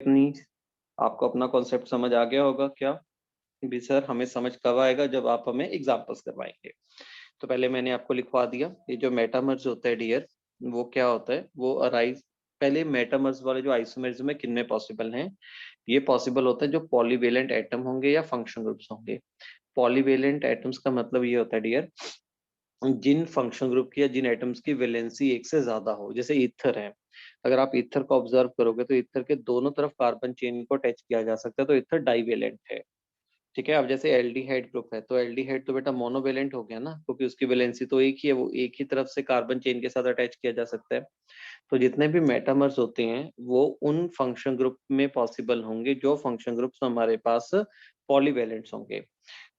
अपनी आपको अपना कॉन्सेप्ट समझ आ गया होगा क्या? भी सर हमें समझ कब आएगा, जब आप हमें एग्जांपल्स करवाएंगे। तो पहले मैंने आपको लिखवा दिया, ये जो मेटामर्स होता है डियर, वो क्या होता है, वो अराइज पहले मेटामर्स वाले जो आइसोमेरिज्म है किन में पॉसिबल हैं? ये पॉसिबल होता है जो पॉलीवेलेंट एटम होंगे या फंक्शन ग्रुप्स होंगे। पॉलीवेलेंट एटम्स का मतलब ये होता है डियर, जिन फंक्शन ग्रुप की या जिन एटम्स की वैलेंसी एक से ज्यादा हो, जैसे ईथर है। अगर आप ईथर को ऑब्जर्व करोगे तो ईथर के दोनों तरफ कार्बन चेन को अटैच किया जा सकता है, तो ईथर डाइवेलेंट है। ठीक है, अब जैसे एल्डिहाइड ग्रुप है, तो एल्डिहाइड तो बेटा मोनोवेलेंट हो गया ना, क्योंकि उसकी वैलेंसी तो एक ही है, वो एक ही तरफ से कार्बन चेन के साथ अटैच किया जा सकता है। तो जितने भी मेटामर्स होते हैं वो उन फंक्शन ग्रुप में पॉसिबल होंगे जो फंक्शन ग्रुप्स हमारे पास पॉलीवेलेंट्स होंगे।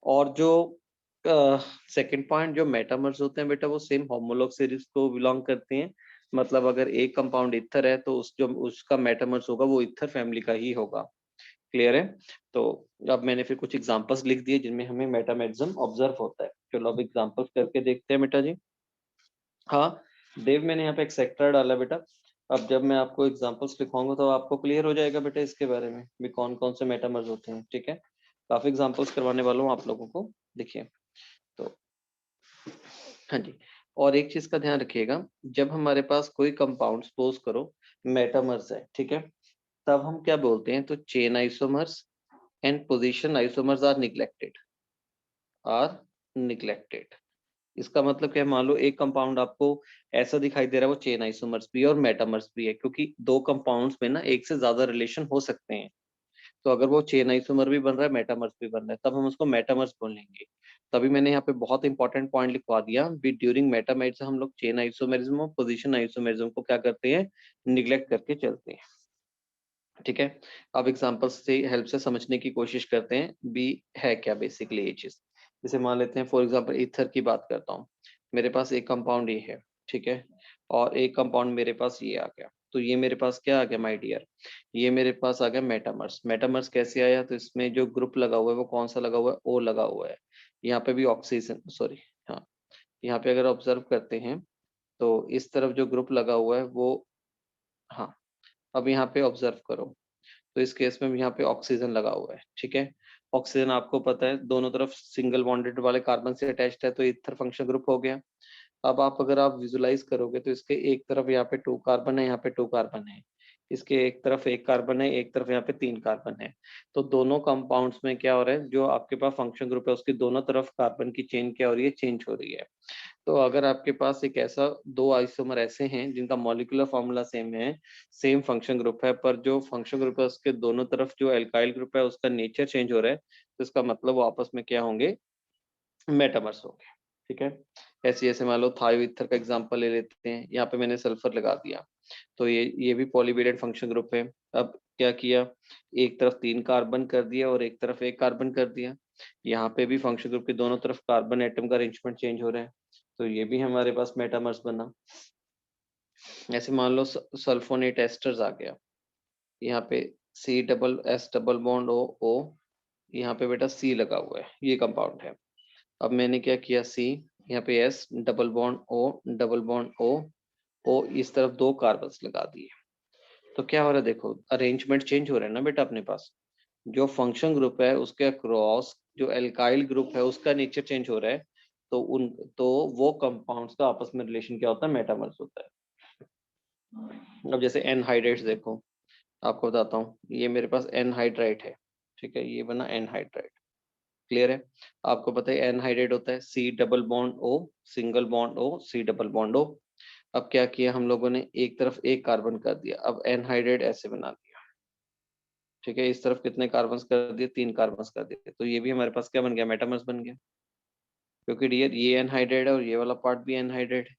और जो सेकंड पॉइंट, जो मेटामर्स होते हैं बेटा वो सेम होमोलॉग सीरीज को बिलोंग करते हैं। मतलब अगर एक कंपाउंड इथर है तो उस जो उसका मेटामर्स होगा वो इथर फैमिली का ही होगा। क्लियर है? तो अब मैंने फिर कुछ एग्जांपल्स लिख दिए जिनमें हमें मेटामेरिज्म ऑब्जर्व होता है। चलो अब एग्जांपल्स करके देखते हैं बेटा जी। हाँ देव, मैंने यहाँ पे एक सेक्टर डाला बेटा। अब जब मैं आपको एग्जांपल्स लिखवाऊंगा तो आपको क्लियर हो जाएगा बेटा इसके बारे में भी कौन कौन से मेटामर्स होते हैं। ठीक है, काफी एग्जांपल्स करवाने वाला हूँ आप लोगों को। देखिए, तो हाँ जी, और एक चीज का ध्यान रखिएगा, जब हमारे पास कोई कंपाउंड सपोज करो मेटामर्स है, ठीक है, तब हम क्या बोलते हैं, तो chain isomers and position isomers are neglected. इसका मतलब क्या है, मान लो एक कंपाउंड आपको ऐसा दिखाई दे रहा है, वो चेन आइसोमर्स भी है और मेटामर्स भी है, क्योंकि दो कंपाउंड्स में ना एक से ज्यादा रिलेशन हो सकते हैं। तो अगर वो चेन आइसोमर भी बन रहा है, मेटामर्स भी बन रहा है, तब हम उसको मेटामर्स बोलेंगे। तभी मैंने यहाँ पे बहुत इंपॉर्टेंट पॉइंट लिखवा दिया भी, ड्यूरिंग मेटामेरिज्म हम लोग चेन आइसोमेरिज्म और पोजीशन आइसोमेरिज्म को क्या करते हैं, निग्लेक्ट करके चलते हैं। ठीक है, अब एग्जांपल्स से हेल्प से समझने की कोशिश करते हैं भी है क्या बेसिकली ये चीज। जैसे मान लेते हैं फॉर एग्जांपल ईथर की बात करता हूँ। मेरे पास एक कंपाउंड ये है, ठीक है, और एक कंपाउंड मेरे पास ये आ गया। तो ये मेरे पास क्या आ गया माय डियर, ये मेरे पास आ गया मेटामर्स। मेटामर्स कैसे आया, तो इसमें जो ग्रुप लगा हुआ है वो कौन सा लगा हुआ है, ओ लगा हुआ है। यहाँ पे भी ऑक्सीजन, सॉरी, हाँ, यहाँ पे अगर ऑब्जर्व करते हैं तो इस तरफ जो ग्रुप लगा हुआ है वो, हाँ, अब यहाँ पे ऑब्जर्व करो, तो इस केस में भी यहाँ पे ऑक्सीजन लगा हुआ है। ठीक है, ऑक्सीजन आपको पता है दोनों तरफ सिंगल बॉन्डेड वाले कार्बन से अटैच्ड है, तो ईथर फंक्शन ग्रुप हो गया। अब आप अगर आप विजुलाइज करोगे तो इसके एक तरफ यहाँ पे 2 कार्बन है, यहाँ पे 2 कार्बन है, इसके एक तरफ 1 कार्बन है, एक तरफ यहाँ पे 3 कार्बन है। तो दोनों कंपाउंड्स में क्या हो रहा है, जो आपके पास फंक्शन ग्रुप है उसकी दोनों तरफ कार्बन की चेन क्या हो रही है, चेंज हो रही है। तो अगर आपके पास एक ऐसा दो आइसोमर ऐसे हैं जिनका मॉलिक्यूलर फॉर्मूला सेम है, सेम फंक्शन ग्रुप है, पर जो फंक्शन ग्रुप है उसके दोनों तरफ जो एल्काइल ग्रुप है उसका नेचर चेंज हो रहा है, तो इसका मतलब वो आपस में क्या होंगे, मेटामर्स होंगे। ठीक है, ऐसे ऐसे मान लो थायो ईथर का एग्जांपल ले लेते हैं, यहाँ पे मैंने सल्फर लगा दिया, तो ये भी पॉलीवेलेंट फंक्शन ग्रुप है। अब क्या किया, एक तरफ 3 कार्बन कर दिया और एक तरफ 1 कार्बन कर दिया। यहाँ पे भी फंक्शन ग्रुप के दोनों तरफ कार्बन एटम का अरेंजमेंट चेंज हो रहा है, तो ये भी हमारे पास मेटामर्स बना। ऐसे मान लो सल्फोनेट एस्टर्स आ गया, यहाँ पे C double S double bond O O, यहाँ पे बेटा सी लगा हुआ है, ये कंपाउंड है। अब मैंने क्या किया, सी, यहाँ पे S double bond O, double bond O, O इस तरफ 2 कार्बन्स लगा दिए। तो क्या हो रहा है, देखो अरेंजमेंट चेंज हो रहा है ना बेटा अपने पास। जो फंक्शन ग्रुप है उसके अक्रॉस जो एल्काइल ग्रुप है उसका नेचर चेंज हो रहा है, तो उन तो वो कंपाउंड्स का आपस में रिलेशन क्या होता है, मेटामर्स होता है। अब जैसे एनहाइड्राइड्स देखो, आपको बताता हूँ, ये मेरे पास एनहाइड्राइड है, ठीक है, ये बना एनहाइड्राइड। क्लियर है? आपको पता है एनहाइड्राइड होता है C double bond O, single bond O, C double bond O. अब क्या किया हम लोगों ने, एक तरफ 1 कार्बन कर दिया, अब एनहाइड्राइड ऐसे बना दिया। ठीक है, इस तरफ कितने कार्बन कर दिए, 3 कार्बन कर दिए, तो ये भी हमारे पास क्या बन गया, मेटामर्स बन गया। क्योंकि डियर ये एनहाइड्राइड है और ये वाला पार्ट भी एनहाइड्राइड है।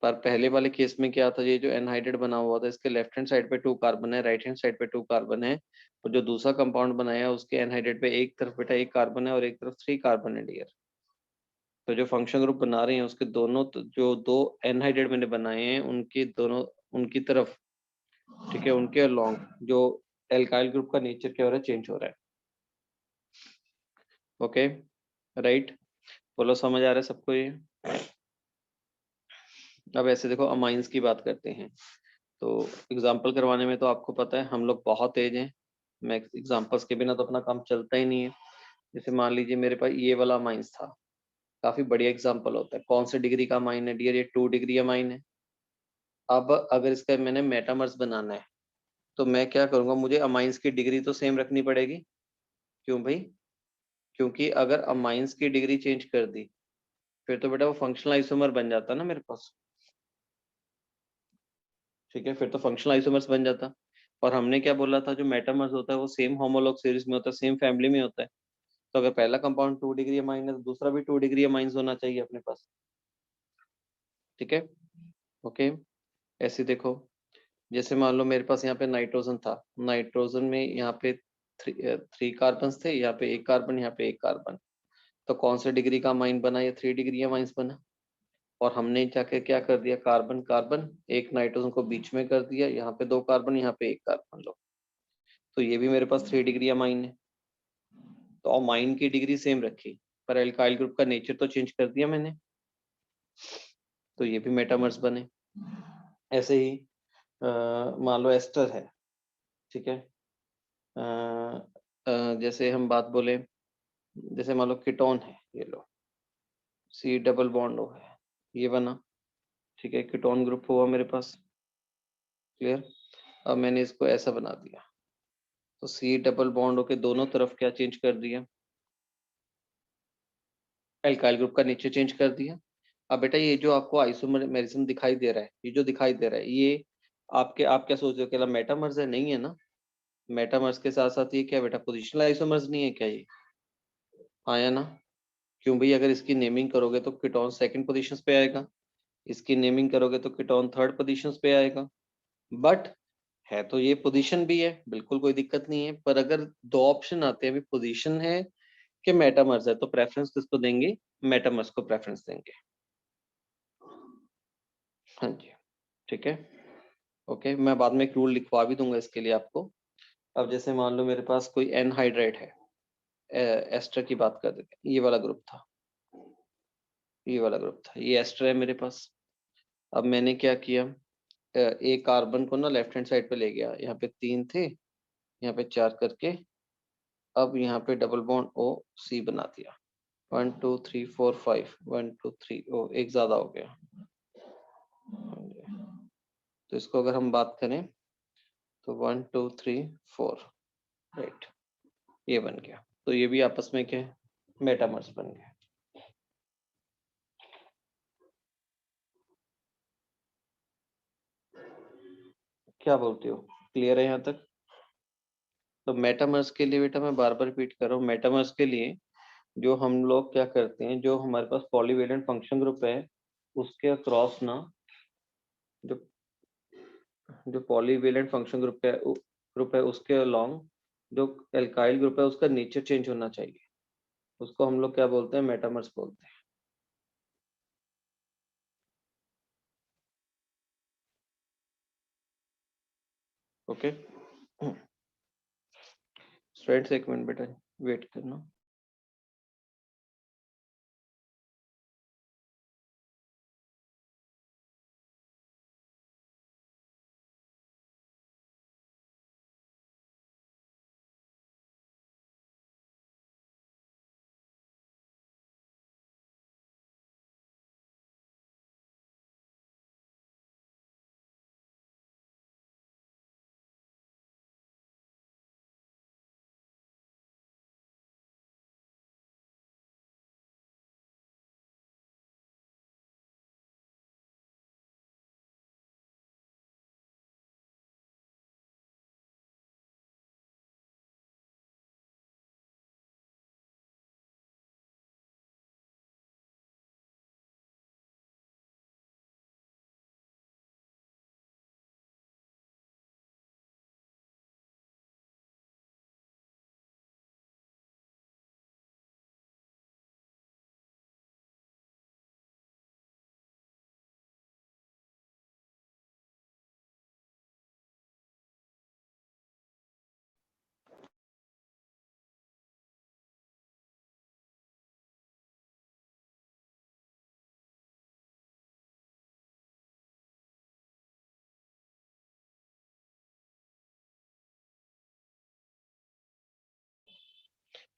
पर पहले वाले केस में क्या था, ये जो एनहाइड्राइड बना हुआ था इसके लेफ्ट हैंड साइड पे 2 कार्बन है, राइट हैंड साइड पे 2 कार्बन है, और जो दूसरा कंपाउंड बनाया उसके एनहाइड्राइड पे एक तरफ बेटा 1 कार्बन है और एक तरफ 3 कार्बन है डियर। तो जो फंक्शन ग्रुप बना रहे हैं उसके दोनों जो 2 एनहाइड्राइड मैंने बनाए हैं उनके दोनों, उनकी तरफ, ठीक है, उनके अलोंग जो एल्काइल ग्रुप का नेचर क्या हो रहा है, चेंज हो रहा है। ओके, राइट, बोलो समझ आ रहा है सबको ये? अब ऐसे देखो अमाइंस की बात करते हैं। तो एग्जाम्पल करवाने में तो आपको पता है हम लोग बहुत तेज हैं, मैं एग्जाम्पल्स के बिना तो अपना काम चलता ही नहीं है। जैसे मान लीजिए मेरे पास ये वाला माइंस था, काफी बढ़िया एग्जाम्पल होता है। कौन से डिग्री का माइन है डियर? ये 2 डिग्री का माइन है। अब अगर इसका मैंने मेटामर्स बनाना है तो मैं क्या करूंगा, मुझे अमाइंस की डिग्री तो सेम रखनी पड़ेगी। क्यों भाई? क्योंकि अगर अमाइंस की डिग्री चेंज कर दी फिर तो बेटा वो फंक्शनल आइसोमर बन जाता ना मेरे पास। ठीक है, फिर तो फंक्शनल आइसोमर्स बन जाता। और हमने क्या बोला था, जो मेटामर्स होता है वो सेम होमोलॉग सीरीज में होता है, सेम फैमिली में होता है। तो अगर पहला कंपाउंड 2 डिग्री अमाइन है तो दूसरा भी 2 डिग्री अमाइंस होना चाहिए अपने पास। ठीक है, ओके। ऐसे देखो, जैसे मान लो मेरे पास यहाँ पे नाइट्रोजन था, नाइट्रोजन में यहाँ पे 3 कार्बन थे, यहाँ पे 1 कार्बन, यहाँ पे 1 कार्बन। तो कौन से डिग्री का अमाइन बना? ये 3 डिग्री अमाइंस बना। और हमने जाके क्या कर दिया, कार्बन कार्बन एक नाइट्रोजन को बीच में कर दिया, यहाँ पे 2 कार्बन, यहाँ पे 1 कार्बन लो। तो ये भी मेरे पास 3 डिग्री अमाइन है। तो अमाइन की डिग्री सेम रखी, पर एल्काइल ग्रुप का नेचर तो चेंज कर दिया मैंने, तो ये भी मेटामर्स बने। ऐसे ही मान लो एस्टर है, ठीक है। अ, जैसे हम बात बोले, जैसे मान लो कीटोन है, ये लो सी डबल बॉन्ड हो है, ये बना। ठीक है, कीटोन ग्रुप हुआ मेरे पास। क्लियर? अब मैंने इसको ऐसा बना दिया, तो सी डबल बॉन्ड होके दोनों तरफ क्या चेंज कर दिया, एल्काइल ग्रुप का नेचर चेंज कर दिया। अब बेटा ये जो आपको आइसोमेरिज्म दिखाई दे रहा है, ये जो दिखाई दे रहा है, ये आपके, आप क्या सोच रहे हो, अकेला मेटामर्स है? नहीं है ना। मेटामर्स के साथ साथ ये क्या बेटा, पोजिशनल आइसोमर्स नहीं है क्या ये? आया ना। क्यों भाई? अगर इसकी नेमिंग करोगे तो कीटोन सेकंड पोजीशन पे आएगा, इसकी नेमिंग करोगे तो कीटोन थर्ड पोजीशन पे आएगा। बट है तो ये पोजीशन भी है, बिल्कुल कोई दिक्कत नहीं है। पर अगर दो ऑप्शन आते हैं, अभी पोजीशन है कि मेटामर्स है, तो प्रेफरेंस किसको देंगे? मेटामर्स को प्रेफरेंस देंगे। हाँ जी, ठीक है, ओके। मैं बाद में एक रूल लिखवा भी दूंगा इसके लिए आपको। अब जैसे मान लो मेरे पास कोई एनहाइड्राइड है, एस्टर की बात कर देते हैं, ये वाला ग्रुप था, ये वाला ग्रुप था, ये एस्टर है मेरे पास। अब मैंने क्या किया, एक कार्बन को ना लेफ्ट हैंड साइड पे ले गया, यहाँ पे 3 थे, यहाँ पे 4 करके। अब यहाँ पे डबल बॉन्ड ओ सी बना दिया, 1 2 3 4 5, 1 2 3, ओ एक ज्यादा हो गया। तो इसको अगर हम बात करें तो 1 2 3 4, राइट, ये बन गया। तो ये भी आपस में क्या है, मेटामर्स बन गए। क्या बोलते हो, क्लियर है यहाँ तक? तो मेटामर्स के लिए बेटा मैं बार बार रिपीट कर रहा हूँ, मेटामर्स के लिए जो हम लोग क्या करते हैं, जो हमारे पास पॉलीवेलेंट फंक्शन ग्रुप है उसके अक्रॉस ना, जो जो पॉलीवेलेंट फंक्शन ग्रुप है उसके अलोंग जो एल्काइल ग्रुप है उसका नेचर चेंज होना चाहिए, उसको हम लोग क्या बोलते हैं, मेटामर्स बोलते हैं। ओके स्टूडेंट्स, एक मिनट बेटा वेट करना।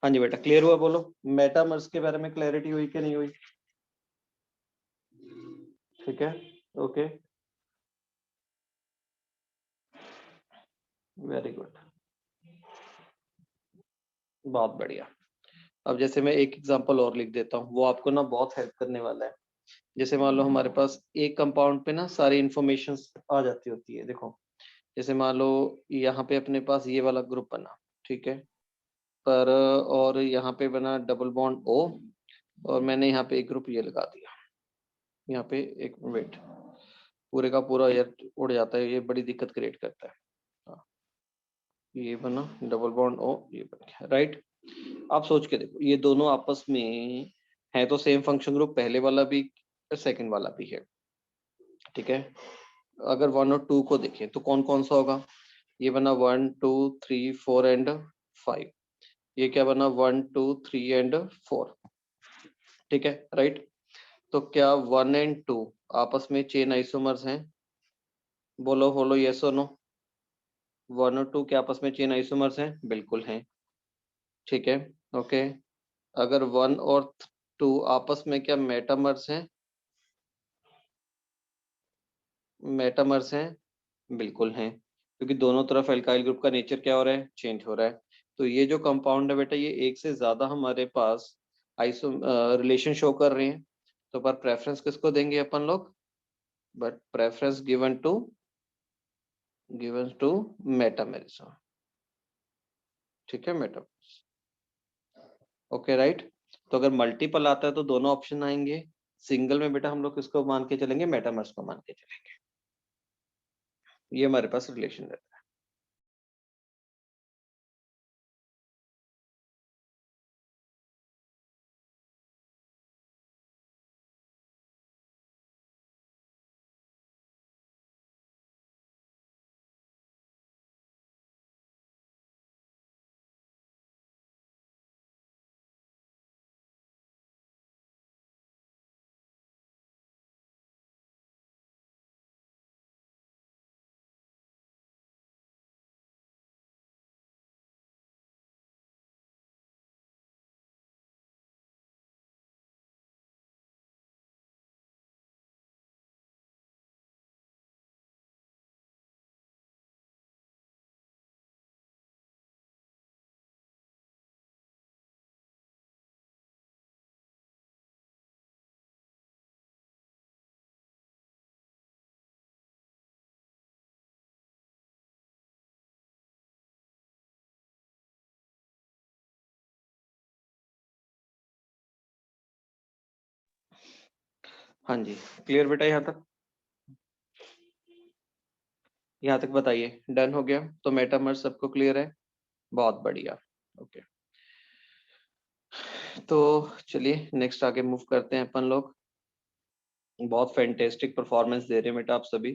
हाँ जी बेटा, क्लियर हुआ? बोलो, मेटामर्स के बारे में क्लैरिटी हुई कि नहीं हुई? ठीक है, ओके, वेरी गुड, बहुत बढ़िया। अब जैसे मैं एक एग्जांपल और लिख देता हूँ, वो आपको ना बहुत हेल्प करने वाला है। जैसे मान लो हमारे पास एक कंपाउंड पे ना सारी इंफॉर्मेशन आ जाती होती है। देखो, जैसे मान लो यहाँ पे अपने पास ये वाला ग्रुप बना, ठीक है, पर और यहाँ पे बना डबल बॉन्ड ओ, और मैंने यहाँ पे एक ग्रुप ये लगा दिया। यहाँ पे एक वेट, पूरे का पूरा यार उड़ जाता है, ये बड़ी दिक्कत क्रिएट करता है। हाँ, ये बना डबल बॉन्ड ओ, ये बन गया, राइट। आप सोच के देखो, ये दोनों आपस में है तो सेम फंक्शन ग्रुप, पहले वाला भी सेकंड वाला भी है, ठीक है। अगर 1 और 2 को देखें तो कौन कौन सा होगा? ये बना 1 2 3 4 एंड 5। ये क्या बना? 1 2 3 एंड 4, ठीक है, राइट। तो क्या 1 एंड 2 आपस में चेन आइसोमर्स हैं? बोलो बोलो, यस और नो। 1 और 2 क्या आपस में चेन आइसोमर्स हैं? बिल्कुल हैं, ठीक है, ओके। अगर 1 और 2 आपस में क्या मेटामर्स हैं? मेटामर्स हैं, बिल्कुल हैं, क्योंकि दोनों तरफ एल्काइल ग्रुप का नेचर क्या हो रहा है? चेंज हो रहा है। तो ये जो कंपाउंड है बेटा, ये एक से ज्यादा हमारे पास आइसो रिलेशन शो कर रहे हैं। तो पर प्रेफरेंस किसको देंगे अपन लोग? But preference given to metamerism, ठीक है, मेटामर्स, ओके, राइट। तो अगर मल्टीपल आता है तो दोनों ऑप्शन आएंगे। सिंगल में बेटा हम लोग किसको मान के चलेंगे? मेटामर्स को मान के चलेंगे। ये हमारे पास रिलेशन रहता है। हाँ जी, क्लियर बेटा यहाँ तक? यहाँ तक बताइए, डन हो गया? तो मेटामर्स सबको क्लियर है? बहुत बढ़िया, ओके। तो चलिए नेक्स्ट आगे मूव करते हैं अपन लोग। बहुत फैंटेस्टिक परफॉर्मेंस दे रहे हैं बेटा आप सभी।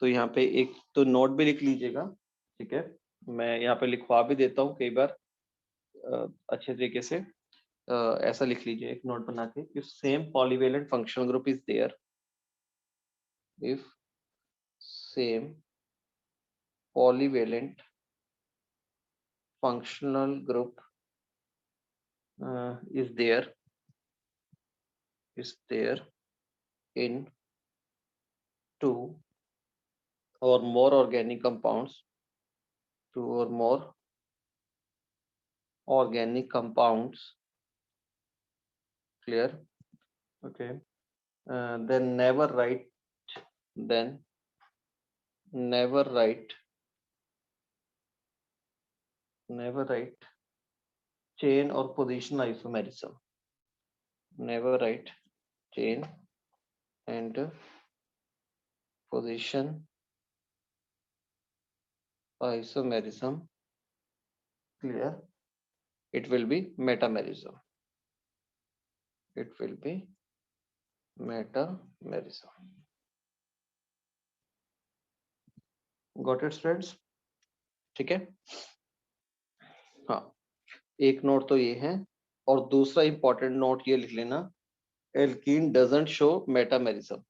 तो यहाँ पे एक तो नोट भी लिख लीजिएगा, ठीक है। मैं यहाँ पे लिखवा भी देता हूँ कई बार अच्छे तरीके से। ऐसा लिख लीजिए एक नोट बना के, if same polyvalent functional group is there, if same polyvalent functional group is there in two or more organic compounds, two or more organic compounds, clear, okay. Then then never write chain or position isomerism, never write chain and position isomerism, clear. It will be metamerism, it will be metamerism. Got it friends? ठीक है, हाँ, एक note तो ये है। और दूसरा important note ये लिख लेना, alkene doesn't show metamerism.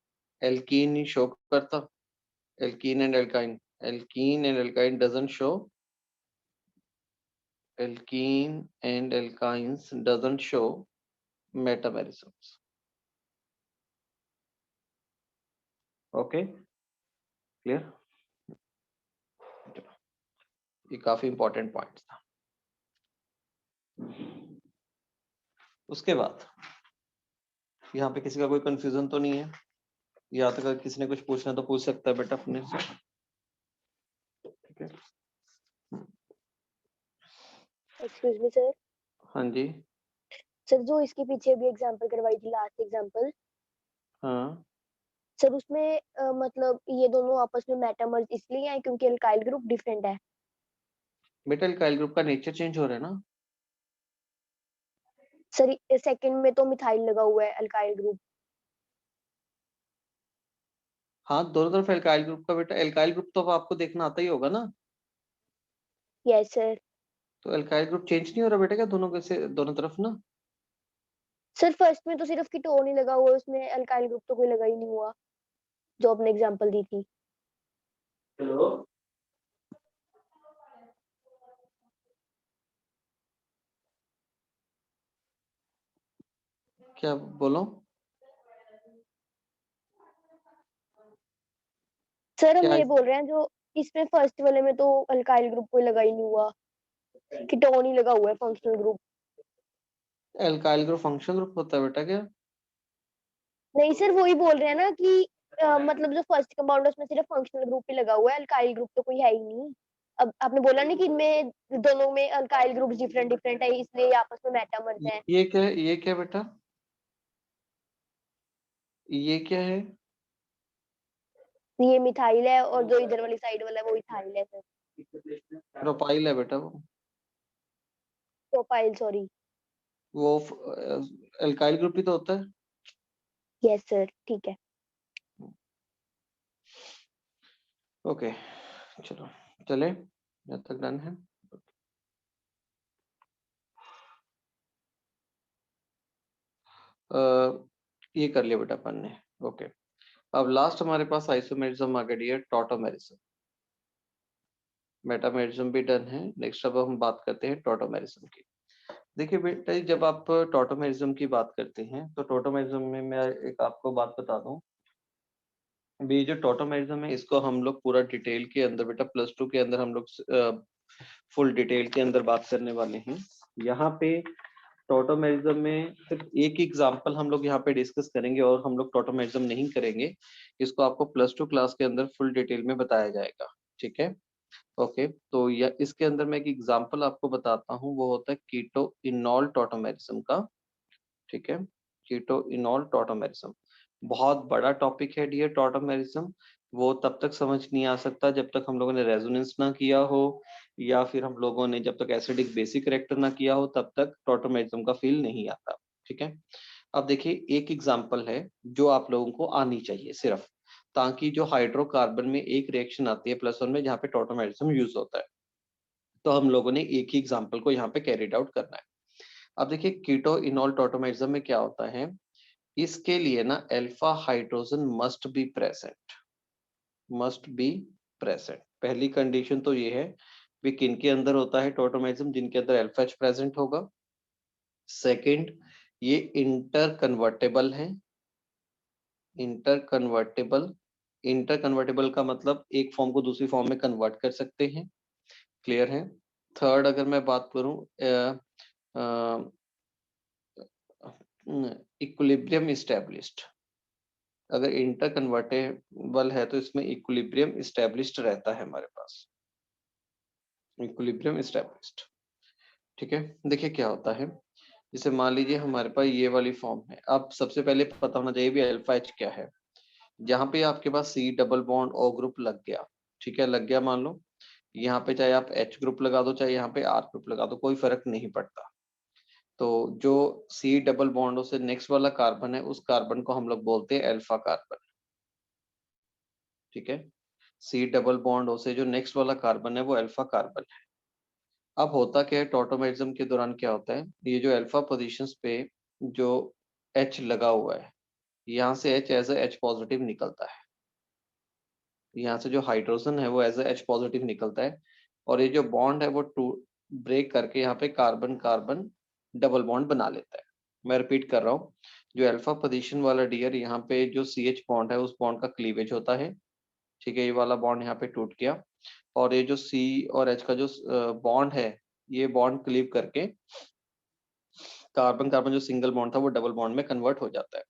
Alkene नहीं शो करता, alkene and alkyne, alkene and alkyne doesn't show alkene and alkynes doesn't show metamerisms. Okay, clear? ये काफी इंपॉर्टेंट पॉइंट था। उसके बाद यहाँ पे किसी का कोई कंफ्यूजन तो नहीं है? या तो अगर किसी ने कुछ पूछना तो पूछ सकता है बेटा अपने से, ठीक है? Excuse me sir. हाँ जी। सर जो इसके पीछे भी एग्जांपल करवाई थी, लास्ट एग्जांपल, हाँ सर उसमें मतलब ये दोनों आपस में मेटामर्स इसलिए हैं क्योंकि अल्काइल ग्रुप डिफरेंट है। बेटा अल्काइल ग्रुप का नेचर चेंज हो रहा है ना। सर सेकंड में तो मिथाइल लगा हुआ है अल्काइल ग्रुप। हाँ दोनों तरफ एल्काइल ग्रुप का बेटा, एल्काइल ग्रुप तो अब आपको देखना आता ही होगा ना। Yes sir. तो एल्काइल ग्रुप चेंज नहीं हो रहा बेटा क्या दोनों के से, दोनों तरफ ना। सर फर्स्ट में तो सिर्फ कीटोन ही लगा हुआ है, उसमें अल्काइल ग्रुप तो कोई लगा ही नहीं हुआ, जो आपने एग्जांपल दी थी। हेलो, क्या बोलो? सर हम क्या ये बोल रहे हैं जो इसमें फर्स्ट वाले में तो अल्काइल ग्रुप कोई लगा ही नहीं हुआ, कीटोन ही लगा हुआ है, functional group. Alkyl group functional group होता है बेटा क्या? नहीं सर वही बोल रहे हैं ना कि मतलब जो फर्स्ट कंपाउंड है उसमें सिर्फ फंक्शनल ग्रुप ही लगा हुआ है, अल्काइल ग्रुप तो कोई है ही नहीं। अब आपने बोला नहीं कि इनमें दोनों में अल्काइल ग्रुप डिफरेंट डिफरेंट है, इसलिए ये आपस में मेटामर्स हैं। ये क्या है, ये क्या बेटा, ये क्या है? ये मिथाइल है और जो इधर वाली साइड वाला है वो इथाइल है सर। प्रोपाइल है बेटा वो। Propyl, sorry. वो एल्काइल ग्रुप ही तो होता है। यस सर, ठीक है। ओके चलो, चले जब तक डन है। ये कर लिया बेटा अपन ने। ओके, अब लास्ट हमारे पास आइसोमेरिज्म आ गई है, टॉटोमेरिज्म। मेटामेरिज्म भी डन है। नेक्स्ट अब हम बात करते हैं टॉटोमेरिज्म की। देखिए बेटा, जब आप टॉटोमेरिज्म की बात करते हैं तो टॉटोमेरिज्म में मैं एक आपको बात बता दूं। अभी जो टॉटोमेरिज्म है इसको हम लोग पूरा डिटेल के अंदर बेटा +2 के अंदर हम लोग फुल डिटेल के अंदर बात करने वाले हैं। यहाँ पे टॉटोमेरिज्म में सिर्फ एक एग्जांपल हम लोग यहाँ पे डिस्कस करेंगे और हम लोग टॉटोमेरिज्म नहीं करेंगे। इसको आपको +2 क्लास के अंदर फुल डिटेल में बताया जाएगा, ठीक है? ओके, तो या इसके अंदर मैं एक एग्जांपल आपको बताता हूँ, वो होता है कीटो इनॉल टॉटोमेरिज्म का, ठीक है? कीटो इनॉल टॉटोमेरिज्म बहुत बड़ा टॉपिक है डियर। टॉटोमेरिज्म वो तब तक समझ नहीं आ सकता जब तक हम लोगों ने रेजोनेंस ना किया हो, या फिर हम लोगों ने जब तक एसिडिक बेसिक रिएक्टर ना किया हो, तब तक टॉटोमेरिज्म का फील नहीं आता, ठीक है? अब देखिए एक एग्जांपल है जो आप लोगों को आनी चाहिए सिर्फ, ताकि जो हाइड्रोकार्बन में एक रिएक्शन आती है +1 में जहाँ पे टॉटोमेरिज्म यूज होता है, तो हम लोगों ने एक ही एग्जांपल को यहाँ पे कैरिड आउट करना है। अब देखिए कीटो इनॉल टॉटोमेरिज्म में क्या होता है, इसके लिए ना alpha hydrogen must be present, must be present. पहली कंडीशन तो ये है कि किनके अंदर होता है टॉटोमेरिज्म, जिनके अंदर अल्फा एच प्रेजेंट होगा। सेकंड, ये इंटर कन्वर्टेबल है, इंटर कन्वर्टेबल। इंटर कन्वर्टेबल का मतलब एक फॉर्म को दूसरी फॉर्म में कन्वर्ट कर सकते हैं, क्लियर है? थर्ड अगर मैं बात करूं, इक्विलिब्रियम इस्टेब्लिश्ड। अगर इंटर कन्वर्टेबल है तो इसमें इक्विलिब्रियम इस्टेब्लिश्ड रहता है हमारे पास, इक्विलिब्रियम इस्टेब्लिश्ड, ठीक है? देखिए क्या होता है, जैसे मान लीजिए हमारे पास ये वाली फॉर्म है। अब सबसे पहले पता होना चाहिए भी अल्फा एच क्या है। जहाँ पे आपके पास C double bond O group लग गया, ठीक है, लग गया मान लो, यहाँ पे चाहे आप एच ग्रुप लगा दो चाहे यहाँ पे आर ग्रुप लगा दो, कोई फर्क नहीं पड़ता। तो जो सी डबल बॉन्ड से नेक्स्ट वाला कार्बन है, उस कार्बन को हम लोग बोलते हैं अल्फा कार्बन, ठीक है? सी डबल बॉन्ड से जो नेक्स्ट वाला कार्बन है वो अल्फा कार्बन है। अब होता क्या है टॉटोमेरिज्म के दौरान, क्या होता है, ये जो अल्फा पोजीशंस पे जो H लगा हुआ है, यहाँ से H एज एच पॉजिटिव निकलता है, यहाँ से जो हाइड्रोजन है वो एज एच पॉजिटिव निकलता है, और ये जो बॉन्ड है वो ब्रेक करके यहाँ पे कार्बन कार्बन डबल बॉन्ड बना लेता है। मैं रिपीट कर रहा हूँ, जो अल्फा पोजीशन वाला डियर यहाँ पे जो CH बॉन्ड है उस बॉन्ड का क्लीवेज होता है, ठीक है। ये वाला बॉन्ड यहाँ पे टूट गया और ये जो C और H का जो बॉन्ड है, ये बॉन्ड क्लीव करके कार्बन कार्बन जो सिंगल बॉन्ड था वो डबल बॉन्ड में कन्वर्ट हो जाता है।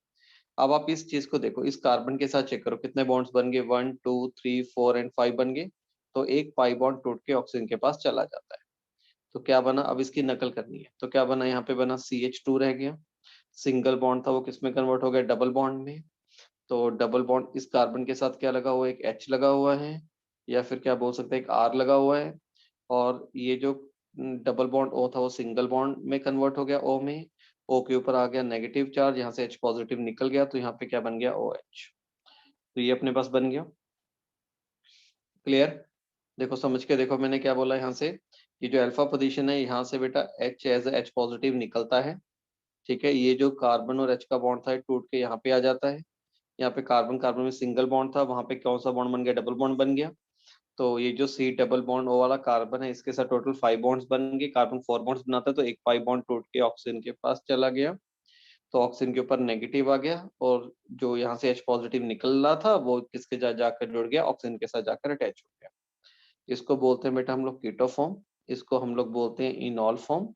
अब आप इस चीज को देखो, इस कार्बन के साथ चेक करो कितने बॉन्ड्स बन गए, 1 2 3 4 एंड 5 बन गए। तो एक पाई बॉन्ड टूट के ऑक्सीजन के पास चला जाता है। तो क्या बना, अब इसकी नकल करनी है तो क्या बना, यहाँ पे बना CH2 रह गया, सिंगल बॉन्ड था वो किस में कन्वर्ट हो गया, डबल बॉन्ड में। तो डबल बॉन्ड इस कार्बन के साथ क्या लगा हुआ है, एक H लगा हुआ है, या फिर क्या बोल सकते हैं एक R लगा हुआ है। और ये जो डबल बॉन्ड O था वो सिंगल बॉन्ड में कन्वर्ट हो गया O में। O के ऊपर आ गया नेगेटिव चार्ज, यहाँ से H पॉजिटिव निकल गया तो यहाँ पे क्या बन गया, OH। तो ये अपने पास बन गया। क्लियर? देखो समझ के देखो, मैंने क्या बोला यहाँ से, ये जो अल्फा पोजीशन है यहाँ से बेटा H एज H पॉजिटिव निकलता है, ठीक है। ये जो कार्बन और H का बॉन्ड था टूट के यहाँ पे आ जाता है। यहाँ पे कार्बन कार्बन में सिंगल बॉन्ड था, वहां पे कौन सा बॉन्ड बन गया, डबल बॉन्ड बन गया। तो ये जो C डबल बॉन्ड O वाला कार्बन है इसके साथ टोटल 5 बॉन्ड्स बन गए, कार्बन 4 बॉन्ड्स बनाता है तो एक पाई बॉन्ड टूट के ऑक्सीजन के पास चला गया। तो ऑक्सीजन के ऊपर नेगेटिव आ गया और जो यहाँ से H पॉजिटिव निकल रहा था वो किसके जाकर जुड़ गया, ऑक्सीजन के साथ जाकर अटैच हो गया। इसको बोलते हैं बेटा हम लोग कीटो फॉर्म, इसको हम लोग बोलते हैं इनॉल फॉर्म।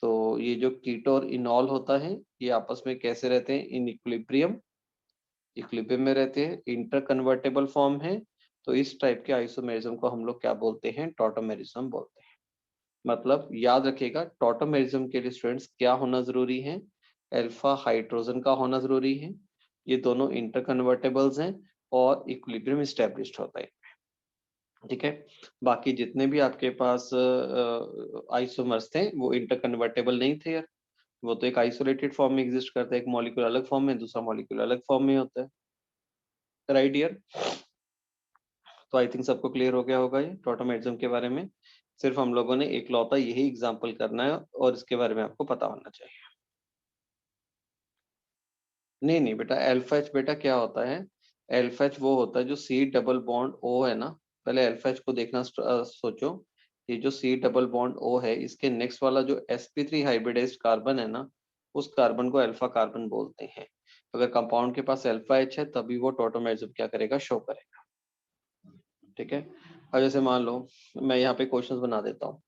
तो ये जो कीटो और इनॉल होता है ये आपस में कैसे रहते हैं, इन इक्विलिब्रियम में रहते हैं, इंटर कन्वर्टेबल फॉर्म है। तो इस टाइप के आइसोमेरिज्म को हम लोग क्या बोलते हैं, टॉटोमेरिज्म बोलते हैं। मतलब याद रखिएगा टॉटोमेरिज्म के लिए स्टूडेंट्स क्या होना जरूरी है, अल्फा हाइड्रोजन का होना जरूरी है, ये दोनों इंटर कन्वर्टेबल्स हैं और इक्विलिब्रियम स्टैब्लिश्ड होता है, ठीक है। बाकी जितने भी आपके पास आइसोमर्स थे वो इंटर कन्वर्टेबल नहीं थे यार, वो तो एक आइसोलेटेड फॉर्म में एग्जिस्ट करता है, एक मॉलिक्यूल अलग फॉर्म में दूसरा मॉलिक्यूल अलग फॉर्म में होता है, राइट डियर। तो आई थिंक सबको क्लियर हो गया होगा ये टॉटोमेरिज्म के बारे में। सिर्फ हम लोगों ने एक लौता यही एग्जांपल करना है और इसके बारे में आपको पता होना चाहिए। नहीं नहीं बेटा, अल्फा एच बेटा क्या होता है, अल्फा एच वो होता है जो C डबल बॉन्ड O है ना, पहले अल्फा एच को देखना सोचो। ये जो C डबल बॉन्ड O है इसके नेक्स्ट वाला जो sp3 हाइब्रिडाइज्ड कार्बन है ना, उस कार्बन को अल्फा कार्बन बोलते हैं। अगर कंपाउंड के पास अल्फा एच है तभी वो टॉटोमेरिज्म क्या करेगा, शो करेगा, ठीक है। अब जैसे मान लो मैं यहाँ पे क्वेश्चंस बना देता हूँ,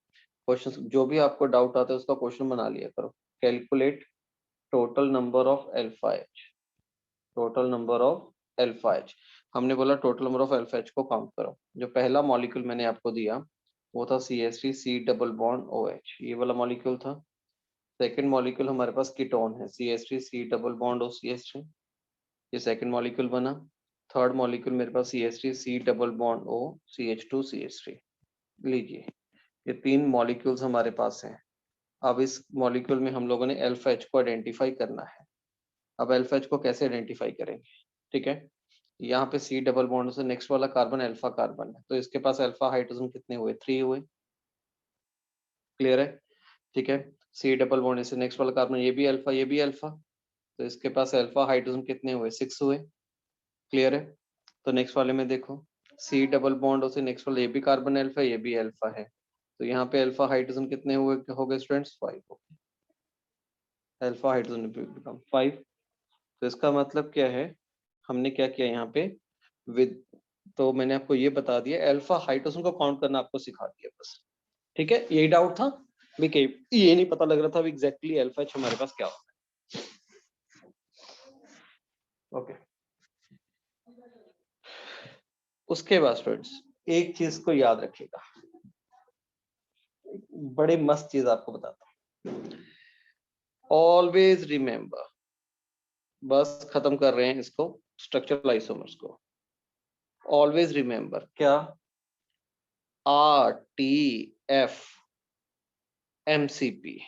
क्वेश्चंस जो भी आपको डाउट आता है उसका क्वेश्चन बना लिया करो। Calculate total number of alpha H, total number of alpha H. हमने बोला total number of alpha H को काउंट करो। जो पहला मॉलिक्यूल मैंने आपको दिया वो था CH3 C double bond OH, ये वाला मॉलिक्यूल था। सेकंड मॉलिक्यूल हमारे पास कीटोन है, CH3 C double bond OCH3, ये सेकंड मॉलिक्यूल बना। थर्ड मॉलिक्यूल मेरे पास CH3 C double bond O CH2 CH3, लीजिए ये तीन मॉलिक्यूल्स हमारे पास हैं। अब इस मॉलिक्यूल में हम लोगों ने अल्फा एच को आइडेंटिफाई करना है। अब अल्फा एच को कैसे आइडेंटिफाई करेंगे, ठीक है। यहाँ पे C डबल बॉन्ड से नेक्स्ट वाला कार्बन अल्फा कार्बन है तो इसके पास अल्फा हाइड्रोजन कितने हुए, 3 हुए, क्लियर है, ठीक है। C डबल बॉन्ड से नेक्स्ट वाला कार्बन ये भी अल्फा ये भी अल्फा, तो इसके पास अल्फा हाइड्रोजन कितने हुए, 6 हुए, क्लियर है। तो नेक्स्ट वाले में देखो C डबल बॉन्ड से नेक्स्ट वाला ये भी कार्बन अल्फा ये भी अल्फा है, तो यहाँ पे अल्फा हाइड्रोजन कितने हुए हो गए स्टूडेंट्स, 5 हो गए, अल्फा हाइड्रोजन बिकम 5। तो इसका मतलब क्या है, हमने क्या किया यहाँ पे विद, तो मैंने आपको ये बता दिया अल्फा हाइड्रोजन को काउंट करना आपको सिखा दिया बस, ठीक है। यही डाउट था भी कि ये नहीं पता लग रहा था एग्जैक्टली अल्फा एच हमारे पास क्या होता है, ओके। उसके बाद स्टूडेंट्स एक चीज को याद रखिएगा, बड़ी मस्त चीज आपको बताता हूँ, ऑलवेज रिमेम्बर, बस खत्म कर रहे हैं इसको स्ट्रक्चरल आइसोमर्स को, ऑलवेज रिमेम्बर क्या, RTF MCP,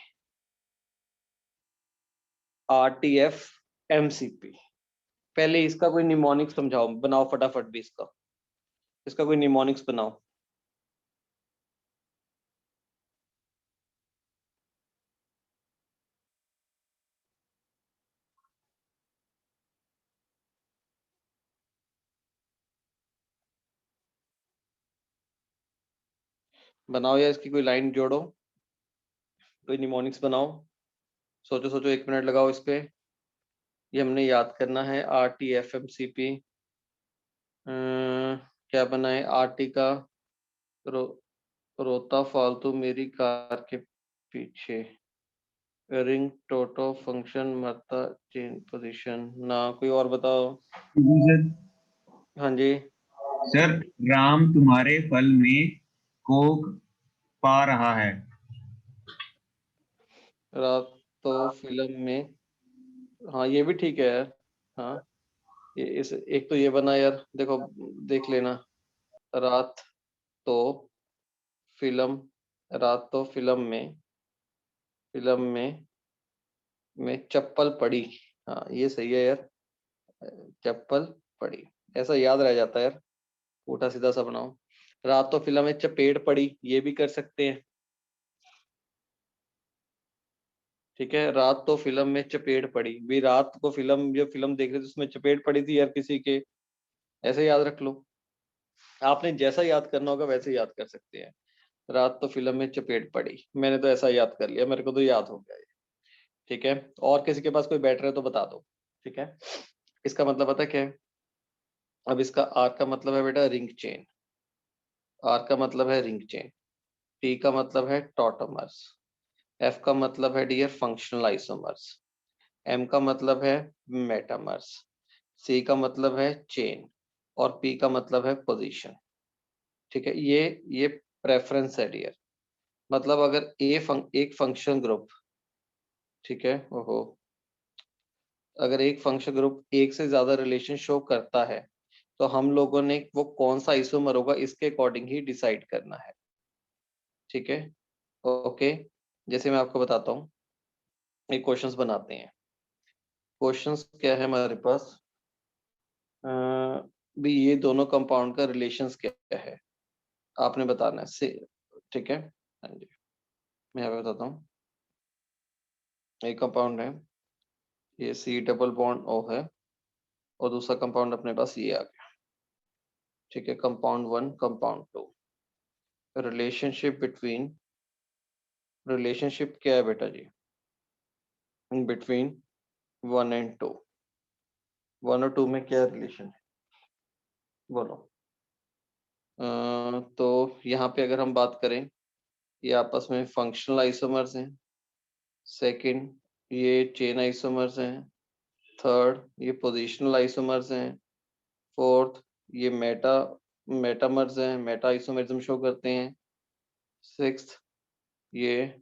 RTF MCP। पहले इसका कोई निमोनिक्स समझाओ, बनाओ फटाफट भी इसका, इसका कोई निमोनिक्स बनाओ। बनाओ या इसकी कोई लाइन जोड़ो। कोई निमोनिक्स बनाओ, सोचो सोचो, 1 मिनट लगाओ इस पे। ये हमने याद करना है, RTFMCP। क्या बना है RT का? रो, रोता फालतू मेरी कार के पीछे, रिंग टोटो फंक्शन मरता चेन पोजीशन ना। कोई और बताओ। सर हाँ जी सर, राम तुम्हारे फल में कोक पा रहा है। रात तो फिल्म में, हाँ ये भी ठीक है यार। हाँ ये इस एक तो ये बना यार, देखो देख लेना। रात तो फिल्म, रात तो फिल्म में चप्पल पड़ी। हाँ ये सही है यार, चप्पल पड़ी, ऐसा याद रह जाता है यार। उल्टा सीधा सा बनाओ। रात तो फिल्म में चपेट पड़ी, ये भी कर सकते हैं। ठीक है, रात तो फिल्म में चपेट पड़ी भी, रात को फिल्म, जो फिल्म देख रहे थे उसमें चपेट पड़ी थी यार किसी के, ऐसे याद रख लो। आपने जैसा याद करना होगा वैसे याद कर सकते हैं। रात तो फिल्म में चपेट पड़ी, मैंने तो ऐसा याद कर लिया, मेरे को तो याद हो गया ये। ठीक है, और किसी के पास कोई बैटर है तो बता दो। ठीक है, इसका मतलब पता क्या है? अब इसका आर का मतलब है बेटा रिंग चेन, आर का मतलब है रिंग चेन, टी का मतलब है टॉटमर्स, एफ का मतलब है डियर फंक्शनल आइसोमर्स, एम का मतलब है मेटामर्स, सी का मतलब है चेन, और पी का मतलब है पोजीशन। ठीक है, ये प्रेफरेंस है डियर। मतलब अगर एक फंक्शन ग्रुप, ठीक है, ओहो, अगर एक फंक्शन ग्रुप एक से ज्यादा रिलेशन शो करता है तो हम लोगों ने वो कौन सा आइसोमर होगा इसके अकॉर्डिंग ही डिसाइड करना है। ठीक है, ओके। जैसे मैं आपको बताता हूँ, एक क्वेश्चंस बनाते हैं। क्वेश्चंस क्या है हमारे पास? भी ये दोनों कंपाउंड का रिलेशंस क्या है आपने बताना है से। ठीक है, हाँ जी, मैं यहाँ पे बताता हूँ। एक कंपाउंड है, ये C डबल बॉन्ड O है, और दूसरा कंपाउंड अपने पास ये आ गया। ठीक है, compound 1 compound 2, relationship between, relationship क्या है बेटा जी? बिटवीन 1 एंड 2, 1 और 2 में क्या रिलेशन है बोलो। तो यहाँ पे अगर हम बात करें, ये आपस में फंक्शनल आइसोमर्स हैं। सेकंड, ये चेन आइसोमर्स हैं। थर्ड, ये पोजिशनल आइसोमर्स हैं। फोर्थ, ये मेटामर्स हैं, मेटा आइसोमरिज्म शो करते हैं। सिक्स्थ, ये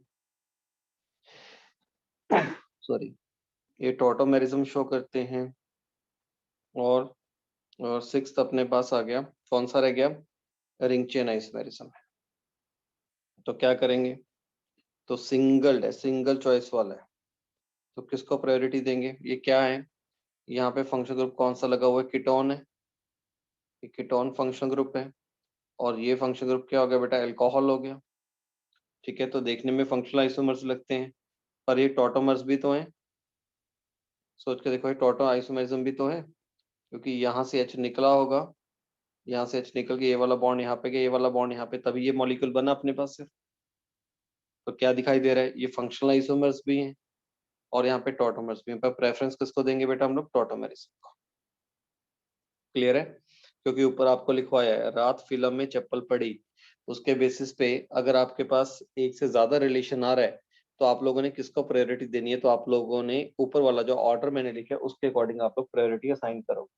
सॉरी, ये टोटोमेरिज्म शो करते हैं। और सिक्स्थ अपने पास आ गया, कौन सा रह गया? रिंग चेन आइसोमेरिज्म है। तो क्या करेंगे? तो सिंगल है, सिंगल चॉइस वाला है, तो किसको प्रायोरिटी देंगे? ये क्या है, यहाँ पे फंक्शन ग्रुप कौन सा लगा हुआ है? कीटोन है, ये कीटोन फंक्शन ग्रुप है। और ये फंक्शन ग्रुप क्या हो गया बेटा? अल्कोहल हो गया। ठीक है, तो देखने में फंक्शनल आइसोमर्स लगते हैं, पर ये टॉटोमर्स भी तो हैं। सोच के देखो, ये टोटो आइसोमरिज्म भी तो है, क्योंकि यहाँ से H निकला होगा, यहाँ से H निकल के ये वाला बॉन्ड यहाँ पे गया, ये वाला बॉन्ड यहाँ पे, तभी ये मॉलिक्यूल बना अपने पास से। तो क्या दिखाई दे रहा है? ये फंक्शनल आइसोमर्स भी हैं और यहाँ पे टॉटोमर्स भी हैं, पर प्रेफरेंस किसको देंगे बेटा हम लोग? टॉटोमरिज्म को। क्लियर है? क्योंकि ऊपर आपको लिखवाया है रात फिल्म में चप्पल पड़ी, उसके बेसिस पे अगर आपके पास एक से ज्यादा रिलेशन आ रहा है तो आप लोगों ने किसको प्रायोरिटी देनी है? तो आप लोगों ने ऊपर वाला जो ऑर्डर मैंने लिखा है उसके अकॉर्डिंग आप लोग प्रायोरिटी असाइन करोगे।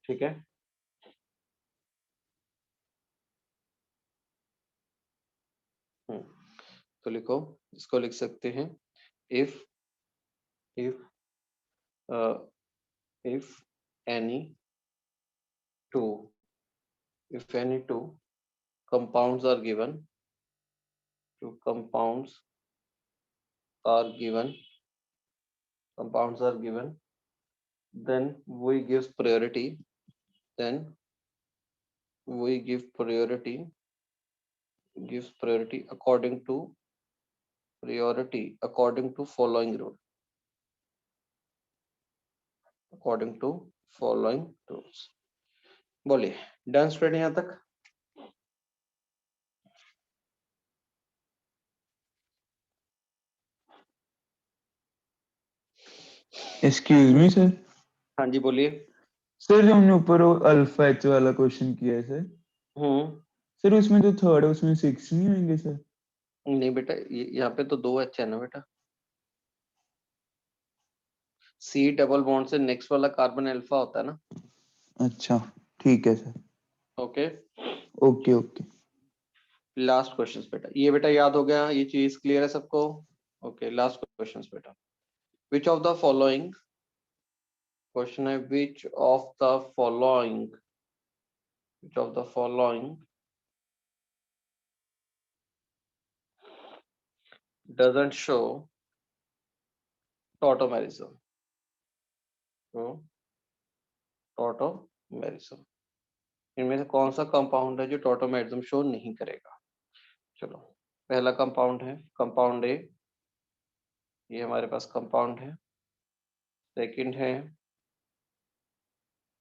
ठीक है, तो लिखो, इसको लिख सकते हैं, if if if any two, if any two compounds are given, two are given compounds are given, then we gives priority, then we gives priority according to following rule, according to following rules। बोलिए, done student यहाँ तक? Excuse me sir. हाँ जी बोलिए। Sir जो हमने ऊपर वो alpha H वाला क्वेश्चन किया है सर, सर उसमें जो थर्ड है उसमें 6 नहीं होंगे सर? नहीं बेटा, यहाँ पे तो 2 एच है ना बेटा। सी डबल बॉन्ड से नेक्स्ट वाला कार्बन अल्फा होता है ना। अच्छा ठीक है sir. Okay okay okay. Last question बेटा, ये बेटा याद हो गया, ये चीज क्लियर है सबको? ओके लास्ट क्वेश्चन बेटा, which of the following, question है which of the following, which of the following doesn't show tautomerism, so tautomerism, इनमें से कौन सा कंपाउंड है जो टॉटोमेरिज्म शो नहीं करेगा? चलो, पहला कंपाउंड है कंपाउंड ए, ये हमारे पास कंपाउंड है। सेकंड है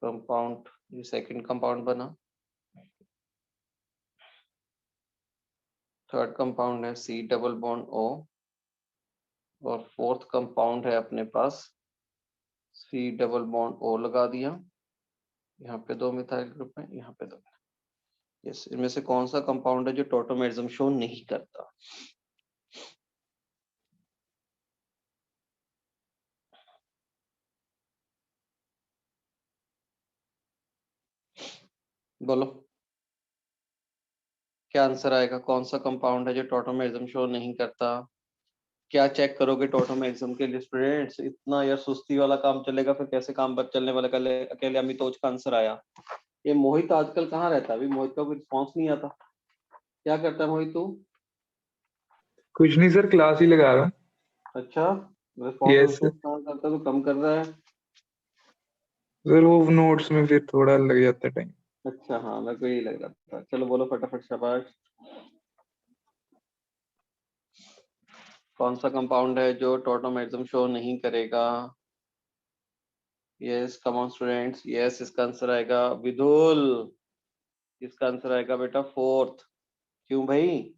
कंपाउंड, ये सेकंड कंपाउंड बना। थर्ड कंपाउंड है सी डबल बॉन्ड ओ, और फोर्थ कंपाउंड है अपने पास सी डबल बॉन्ड ओ लगा दिया। यहाँ पे 2 मिथाइल ग्रुप है, यहाँ पे 2। यस, इनमें से कौन सा कंपाउंड है जो टॉटोमेरिज्म शो नहीं करता? बोलो क्या आंसर आएगा, कौन सा कंपाउंड है जो टॉटोमेरिज्म शो नहीं करता? क्या चेक करोगे टॉटोमेरिज्म के लिए स्टूडेंट्स? इतना यार सुस्ती वाला काम चलेगा फिर कैसे काम चलने वाला? कल अकेले अमितोज का आंसर आया। ये मोहित आजकल कहाँ रहता है? अभी मोहित का कोई रिस्पॉन्स नहीं आता, क्या करता है मोहित तू? कुछ नहीं सर, क्लास ही लगा रहा हूँ। अच्छा, रिस्पॉन्स यस सर। करता तो कम कर रहा है। सर वो नोट्स में फिर थोड़ा लग जाता है टाइम। अच्छा हाँ, मेरे को यही लग रहा था। चलो बोलो फटाफट, शाबाश। कौन सा कंपाउंड है जो टॉटोमेरिज्म शो नहीं करेगा? Yes come on students, yes इसका आंसर आएगा विदुल, इसका आंसर आएगा बेटा फोर्थ। क्यों भाई?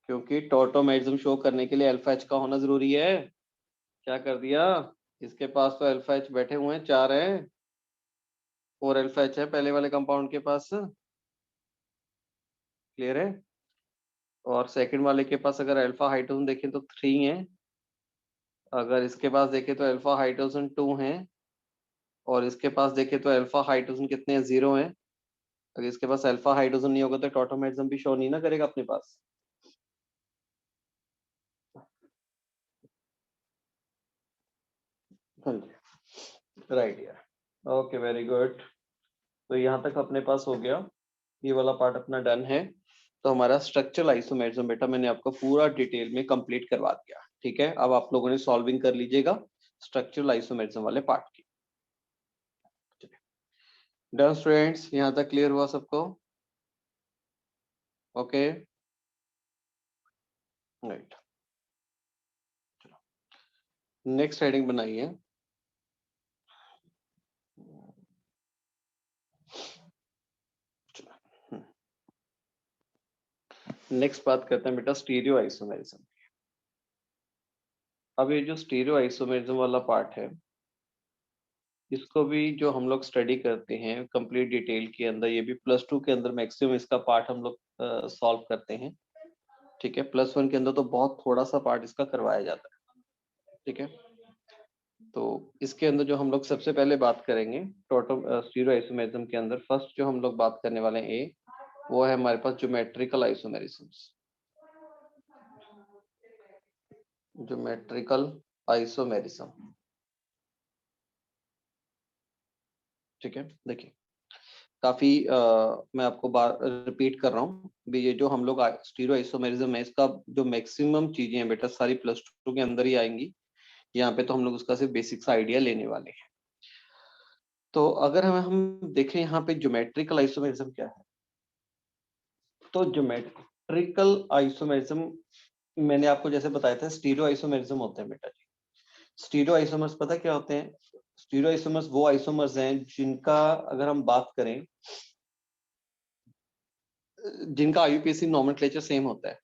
क्योंकि टॉटोमेरिज्म शो करने के लिए अल्फा एच का होना जरूरी है। क्या कर दिया? इसके पास तो अल्फा एच बैठे हुए हैं, 4 हैं, और अल्फा एच है पहले वाले कंपाउंड के पास। क्लियर है? और सेकंड वाले के पास अगर अल्फा हाइड्रोजन देखें तो 3 है, अगर इसके पास देखें तो अल्फा हाइड्रोजन 2 है, और इसके पास देखें तो अल्फा हाइड्रोजन कितने हैं? 0 है। अगर इसके पास अल्फा हाइड्रोजन नहीं होगा तो टॉटोमेरिज्म भी शो नहीं ना करेगा अपने पास। राइट यार, ओके वेरी गुड। तो यहाँ तक अपने पास हो गया, ये वाला पार्ट अपना डन है। तो हमारा स्ट्रक्चरल आइसोमेरिज्म बेटा मैंने आपको पूरा डिटेल में कंप्लीट करवा दिया। ठीक है, अब आप लोगों ने सॉल्विंग कर लीजिएगा स्ट्रक्चरल आइसोमेरिज्म वाले पार्ट की। डन स्टूडेंट्स, यहाँ तक क्लियर हुआ सबको? ओके राइट, नेक्स्ट हेडिंग बनाइए। नेक्स्ट बात करते हैं बेटा स्टीरियो आइसोमेरिज्म। अब ये जो स्टीरियो आइसोमेरिज्म वाला पार्ट है, इसको भी जो हम लोग स्टडी करते हैं कंप्लीट डिटेल के अंदर, ये भी +2 के अंदर मैक्सिमम इसका पार्ट हम लोग सॉल्व करते हैं। ठीक है, +1 के अंदर तो बहुत थोड़ा सा पार्ट इसका करवाया जाता है। ठीक है, तो इसके अंदर जो हम लोग सबसे पहले बात करेंगे स्टीरियो आइसोमेरिज्म के अंदर, फर्स्ट जो हम लोग बात करने वाले हैं ए, वो है हमारे पास ज्योमेट्रिकल आइसोमेरिज्म्स। ज्योमेट्रिकल आइसोमेरिज्म, ठीक है। देखिए काफी मैं आपको बार रिपीट कर रहा हूँ, ये जो हम लोग स्टीरियो आइसोमेरिज्म है, इसका जो मैक्सिमम चीजें हैं बेटा सारी +2 के अंदर ही आएंगी। यहाँ पे तो हम लोग उसका सिर्फ बेसिक्स आइडिया लेने वाले हैं। तो अगर हम देखें यहाँ पे ज्योमेट्रिकल आइसोमेरिज्म क्या है, तो ज्योमेट्रिकल आइसोमेरिज्म मैंने आपको जैसे बताया था स्टीरियो आइसोमेरिज्म होते हैं बेटा जी। स्टीरियो आइसोमर्स पता क्या होते हैं? स्टीरियो आइसोमर्स वो आइसोमर्स हैं जिनका अगर हम बात करें, जिनका आईयूपीएसी नोमेनक्लेचर सेम होता है।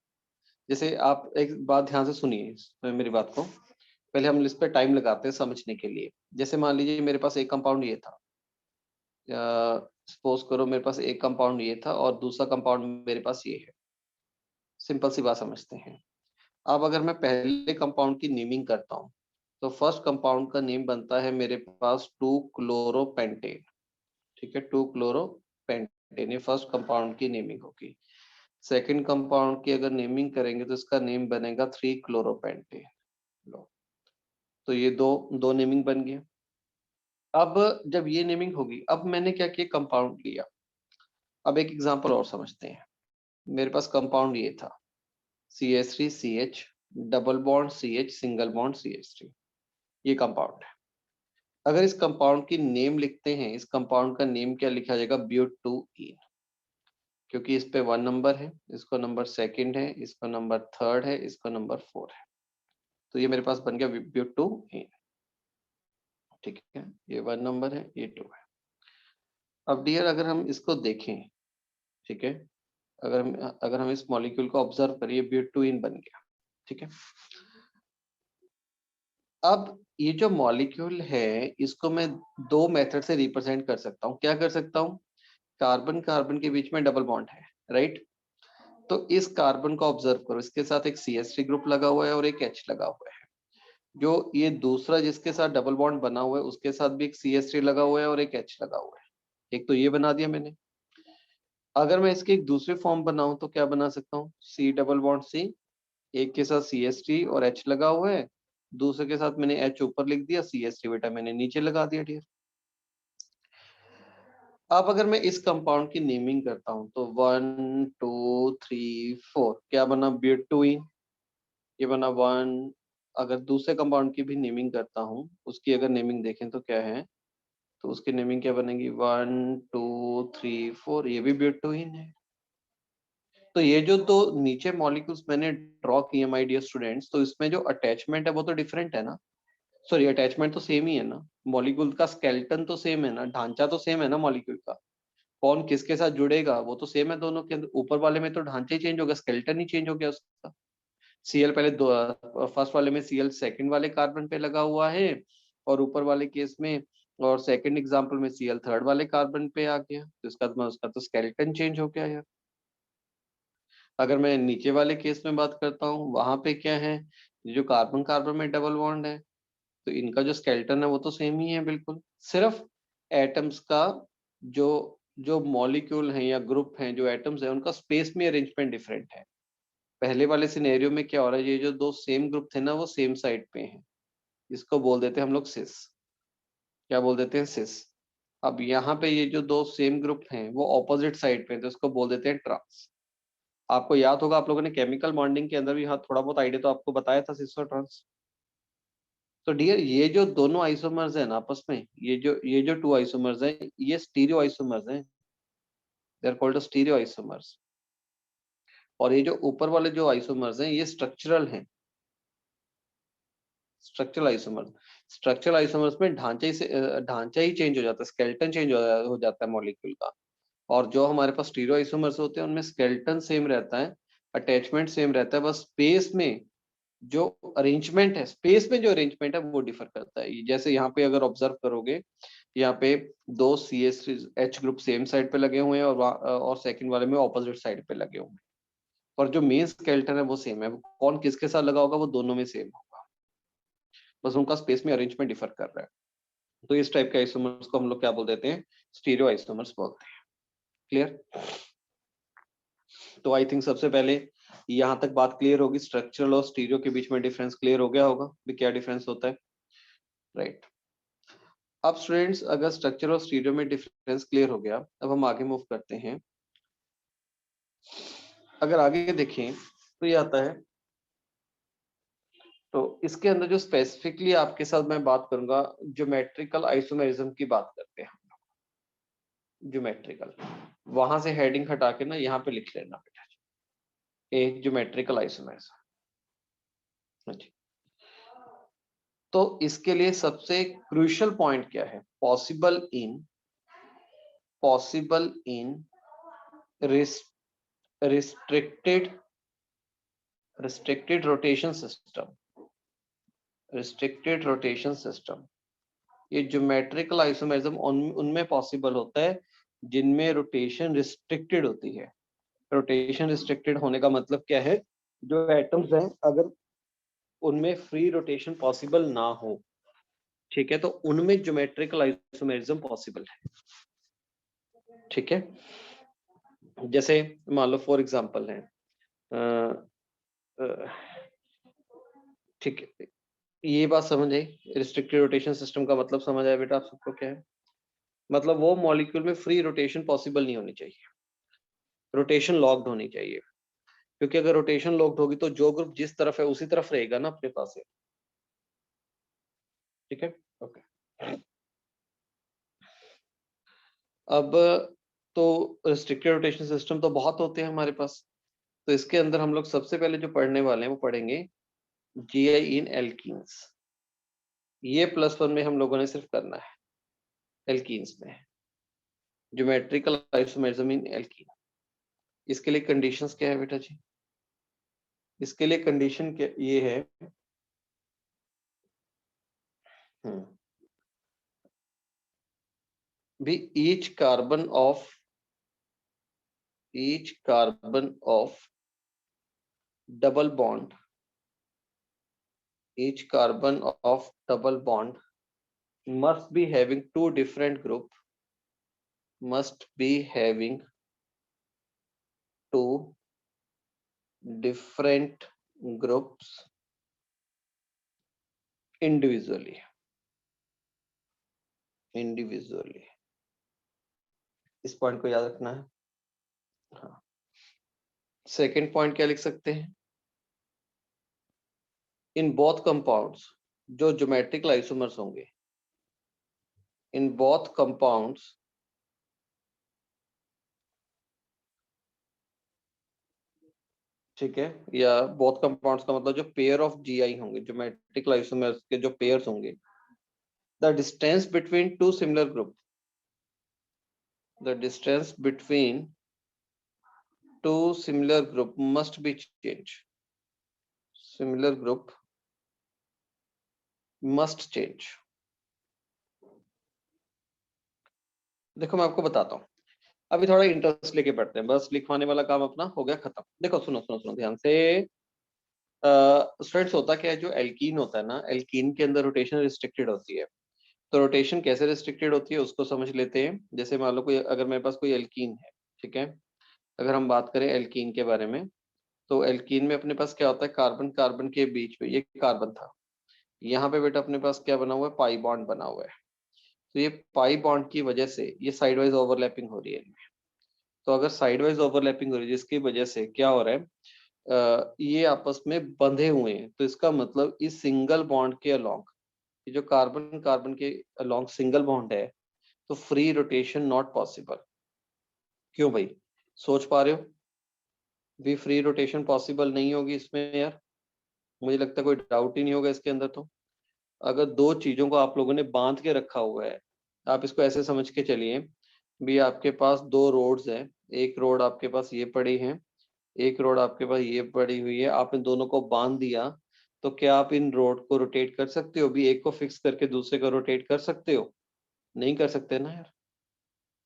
जैसे आप एक बात ध्यान से सुनिए मेरी बात को, पहले हम इस पे टाइम लगाते हैं समझने के लिए। जैसे मान लीजिए मेरे पास एक कंपाउंड ये था, सपोज करो मेरे पास एक कंपाउंड ये था और दूसरा कंपाउंड मेरे पास ये है। सिंपल सी बात समझते हैं। अब अगर मैं पहले कंपाउंड की नेमिंग करता हूँ तो फर्स्ट कंपाउंड का नेम बनता है मेरे पास 2-क्लोरोपेंटेन। ठीक है, 2-क्लोरोपेंटेन, ये फर्स्ट कंपाउंड की नेमिंग होगी। सेकंड कंपाउंड की अगर नेमिंग करेंगे तो इसका नेम बनेगा 3-क्लोरोपेंटेन। लो, तो ये दो नेमिंग बन गया। अब जब ये नेमिंग होगी, अब मैंने क्या किया, कंपाउंड लिया। अब एक एग्जांपल और समझते हैं। मेरे पास कंपाउंड ये था CH3CH double bond CH single bond CH3, ये कंपाउंड है। अगर इस कंपाउंड की नेम लिखते हैं, इस कंपाउंड का नेम क्या लिखा जाएगा, ब्यूटूइन, क्योंकि इस पे 1 नंबर है, इसको नंबर सेकंड है, इसको नंबर थर्ड है, इसको नंबर 4 है। तो ये मेरे पास बन गया ब्यूटूइन। ठीक है, ये 1 नंबर है, ये 2 है। अब डियर अगर हम इसको देखें, ठीक है, अगर हम इस मॉलिक्यूल को ऑब्जर्व करिए, ब्यूटूइन बन गया। ठीक है, अब ये जो मॉलिक्यूल है इसको मैं 2 मेथड से रिप्रेजेंट कर सकता हूँ। क्या कर सकता हूँ, कार्बन कार्बन के बीच में डबल बॉन्ड है, राइट। तो इस कार्बन को ऑब्जर्व करो, इसके साथ एक CH3 ग्रुप लगा हुआ है और एक H लगा हुआ है। जो ये दूसरा जिसके साथ डबल बॉन्ड बना हुआ है उसके साथ भी एक CH3 लगा हुआ है और एक H लगा हुआ है। एक तो ये बना दिया मैंने। अगर मैं इसकी एक दूसरी फॉर्म बनाऊं तो क्या बना सकता हूँ, C डबल बॉन्ड C, एक के साथ CH3 और H लगा हुआ है, दूसरे के साथ मैंने H ऊपर लिख दिया, CH3 बेटा मैंने नीचे लगा दिया डियर। अब अगर मैं इस कंपाउंड की नेमिंग करता हूं तो 1 2 3 4 क्या बना, ब्यूटूइन, ये बना 1। अगर दूसरे कंपाउंड की भी नेमिंग करता हूं, उसकी अगर नेमिंग देखें तो क्या है, तो उसकी नेमिंग क्या बनेगी, 1 2 3 4, ये भी ब्यूटूइन है। तो ये जो दो नीचे मॉलिक्यूल्स मैंने ड्रॉ किए माय डियर स्टूडेंट्स, तो इसमें जो अटैचमेंट है वो तो डिफरेंट है ना, सॉरी अटैचमेंट तो सेम ही है ना, मॉलिक्यूल का स्केलेटन तो सेम है ना, ढांचा तो सेम है ना मॉलिक्यूल का, कौन किसके साथ जुड़ेगा वो तो सेम है दोनों के अंदर। ऊपर वाले में तो ढांचा ही चेंज होगा, स्केलेटन ही चेंज हो गया उसका। Cl पहले फर्स्ट वाले में Cl सेकंड वाले कार्बन पे लगा हुआ है और ऊपर वाले केस में और सेकंड एग्जांपल में Cl थर्ड वाले कार्बन पे आ गया, तो इसका मतलब उसका तो स्केलेटन चेंज हो गया यार। अगर मैं नीचे वाले केस में बात करता हूँ, वहां पे क्या है, जो कार्बन कार्बन में डबल बॉन्ड है तो इनका जो स्केलेटन है वो तो सेम ही है बिल्कुल, सिर्फ एटम्स का जो जो मॉलिक्यूल है या ग्रुप हैं, जो एटम्स है उनका स्पेस में अरेंजमेंट डिफरेंट है। पहले वाले सिनेरियो में क्या हो रहा है, ये जो दो सेम ग्रुप थे ना वो सेम साइड पे हैं, इसको बोल देते हैं हम लोग सिस, क्या बोल देते हैं, सिस। अब यहाँ पे ये जो दो सेम ग्रुप हैं वो ऑपोजिट साइड पे, तो इसको बोल देते हैं ट्रांस। आपको याद होगा आप लोगों ने केमिकल बॉन्डिंग के अंदर भी हाँ थोड़ा बहुत आइडिया तो आपको बताया था सिस और ट्रांस। तो डियर ये जो दोनों आइसोमर्स हैं ना आपस में, ये जो 2 आइसोमर्स हैं ये स्टीरियो आइसोमर्स हैं, they are called stereo isomers. और ये जो ऊपर वाले जो आइसोमर्स हैं ये स्ट्रक्चरल हैं, स्ट्रक्चरल आइसोमर्स। स्ट्रक्चरल आइसोमर्स में ढांचा ही चेंज हो जाता है, स्केलेटन चेंज हो जाता है मॉलिक्यूल का। और जो हमारे पास स्टीरियो आइसोमर्स होते हैं उनमें स्केलेटन सेम रहता है, अटैचमेंट सेम रहता है, बस स्पेस में जो अरेंजमेंट है, स्पेस में जो अरेंजमेंट है वो डिफर करता है। जैसे यहाँ पे अगर ऑब्जर्व करोगे, यहाँ पे दो CH ग्रुप सेम साइड पे लगे हुए हैं और सेकंड वाले में ऑपोजिट साइड पे लगे हुए हैं, और जो मेन स्केलेटन है वो सेम है, कौन किसके साथ लगा होगा वो दोनों में सेम होगा, बस उनका स्पेस में अरेंजमेंट डिफर कर रहा है। तो इस टाइप के आइसोमर्स को हम लोग क्या बोल देते हैं, स्टीरियो आइसोमर्स बोलते हैं। क्लियर। तो आई थिंक सबसे पहले यहाँ तक बात क्लियर होगी, स्ट्रक्चरल और स्टीरियो के बीच में डिफरेंस क्लियर हो गया होगा भी क्या डिफरेंस होता है, राइट। अब स्टूडेंट्स अगर स्ट्रक्चर और स्टीरियो में डिफरेंस क्लियर हो गया, अब हम आगे मूव करते हैं। अगर आगे देखें तो ये आता है, तो इसके अंदर जो स्पेसिफिकली आपके साथ मैं बात करूंगा, ज्योमेट्रिकल आइसोमेरिज्म की बात करते हैं हम लोग। ज्योमेट्रिकल, वहां से हेडिंग हटा के ना यहाँ पे लिख लेना बेटा, ए ज्योमेट्रिकल आइसोमेरिज्म। तो इसके लिए सबसे क्रूशियल पॉइंट क्या है, possible in restricted rotation system. Restricted rotation system, ये ज्योमेट्रिकल आइसोमेरिज्म उनमें पॉसिबल होता है जिनमें रोटेशन रिस्ट्रिक्टेड होती है। रोटेशन रिस्ट्रिक्टेड होने का मतलब क्या है, जो एटम्स हैं अगर उनमें फ्री रोटेशन पॉसिबल ना हो, ठीक है, तो उनमें ज्योमेट्रिकल आइसोमेरिज्म पॉसिबल है। ठीक है, जैसे मान लो फॉर एग्जांपल है, ठीक है, ये बात समझ आई, रिस्ट्रिक्टेड रोटेशन सिस्टम का मतलब समझ आया बेटा आप सबको क्या है? मतलब वो मॉलिक्यूल में फ्री रोटेशन पॉसिबल नहीं होनी चाहिए, रोटेशन लॉक्ड होनी चाहिए, क्योंकि अगर रोटेशन लॉक्ड होगी तो जो ग्रुप जिस तरफ है उसी तरफ रहेगा ना अपने पास है। ठीक है, ओके। अब तो रिस्ट्रिक्टेड रोटेशन सिस्टम तो बहुत होते हैं हमारे पास, तो इसके अंदर हम लोग सबसे पहले जो पढ़ने वाले हैं वो पढ़ेंगे जीआई इन एल्कीन्स। ये +1 में हम लोगों ने सिर्फ करना है एल्कीन्स में, ज्योमेट्रिकल आइसोमेरिज्म इन एल्कीन। इसके लिए कंडीशंस क्या है बेटा जी? इसके लिए कंडीशन क्या ये है, भी each carbon of double bond, each carbon of double bond must be having two different group, must be having two different groups individually। इस पॉइंट को याद रखना है। हाँ, सेकेंड पॉइंट क्या लिख सकते हैं, इन बोथ कंपाउंड्स जो ज्योमेट्रिकल आइसोमर्स होंगे, इन बोथ कंपाउंड्स ठीक है, या बोथ कंपाउंड्स का मतलब जो पेयर ऑफ जीआई होंगे, ज्योमेट्रिकल आइसोमर्स के जो पेयर्स होंगे, the distance between two similar group, the distance between two similar group must be changed, similar group must change। देखो मैं आपको बताता हूँ, अभी थोड़ा इंटरेस्ट लेके पढ़ते हैं, बस लिखवाने वाला काम अपना हो गया खत्म। देखो सुनो सुनो सुनो ध्यान से, स्टूडेंट्स होता क्या है, जो एल्कीन होता है ना, एल्कीन के अंदर रोटेशन रिस्ट्रिक्टेड होती है। तो रोटेशन कैसे रिस्ट्रिक्टेड होती है उसको समझ लेते हैं। जैसे मान लो कोई, अगर मेरे पास कोई एल्कीन है, ठीक है, अगर हम बात करें एल्कीन के बारे में, तो एल्कीन में अपने पास क्या होता है, कार्बन कार्बन के बीच में, ये कार्बन था, यहाँ पे बेटा अपने पास क्या बना हुआ है, पाई बॉन्ड बना हुआ है। तो ये पाई बॉन्ड की वजह से ये साइड वाइज ओवरलैपिंग हो रही है इनमें। तो अगर साइड वाइज ओवरलैपिंग हो रही है जिसकी वजह से क्या हो रहा है, ये आपस में बंधे हुए हैं, तो इसका मतलब इस सिंगल बॉन्ड के अलोंग, ये जो कार्बन कार्बन के अलोंग सिंगल बॉन्ड है, तो फ्री रोटेशन नॉट पॉसिबल। क्यों भाई, सोच पा रहे हो भी फ्री रोटेशन पॉसिबल नहीं होगी इसमें यार? मुझे लगता है कोई डाउट ही नहीं होगा इसके अंदर। तो अगर दो चीजों को आप लोगों ने बांध के रखा हुआ है, आप इसको ऐसे समझ के चलिए भी, आपके पास दो रोड्स हैं, एक रोड आपके पास ये पड़ी है, एक रोड आपके पास ये पड़ी हुई है, आपने दोनों को बांध दिया, तो क्या आप इन रोड को रोटेट कर सकते हो? भी एक को फिक्स करके दूसरे को रोटेट कर सकते हो? नहीं कर सकते ना यार।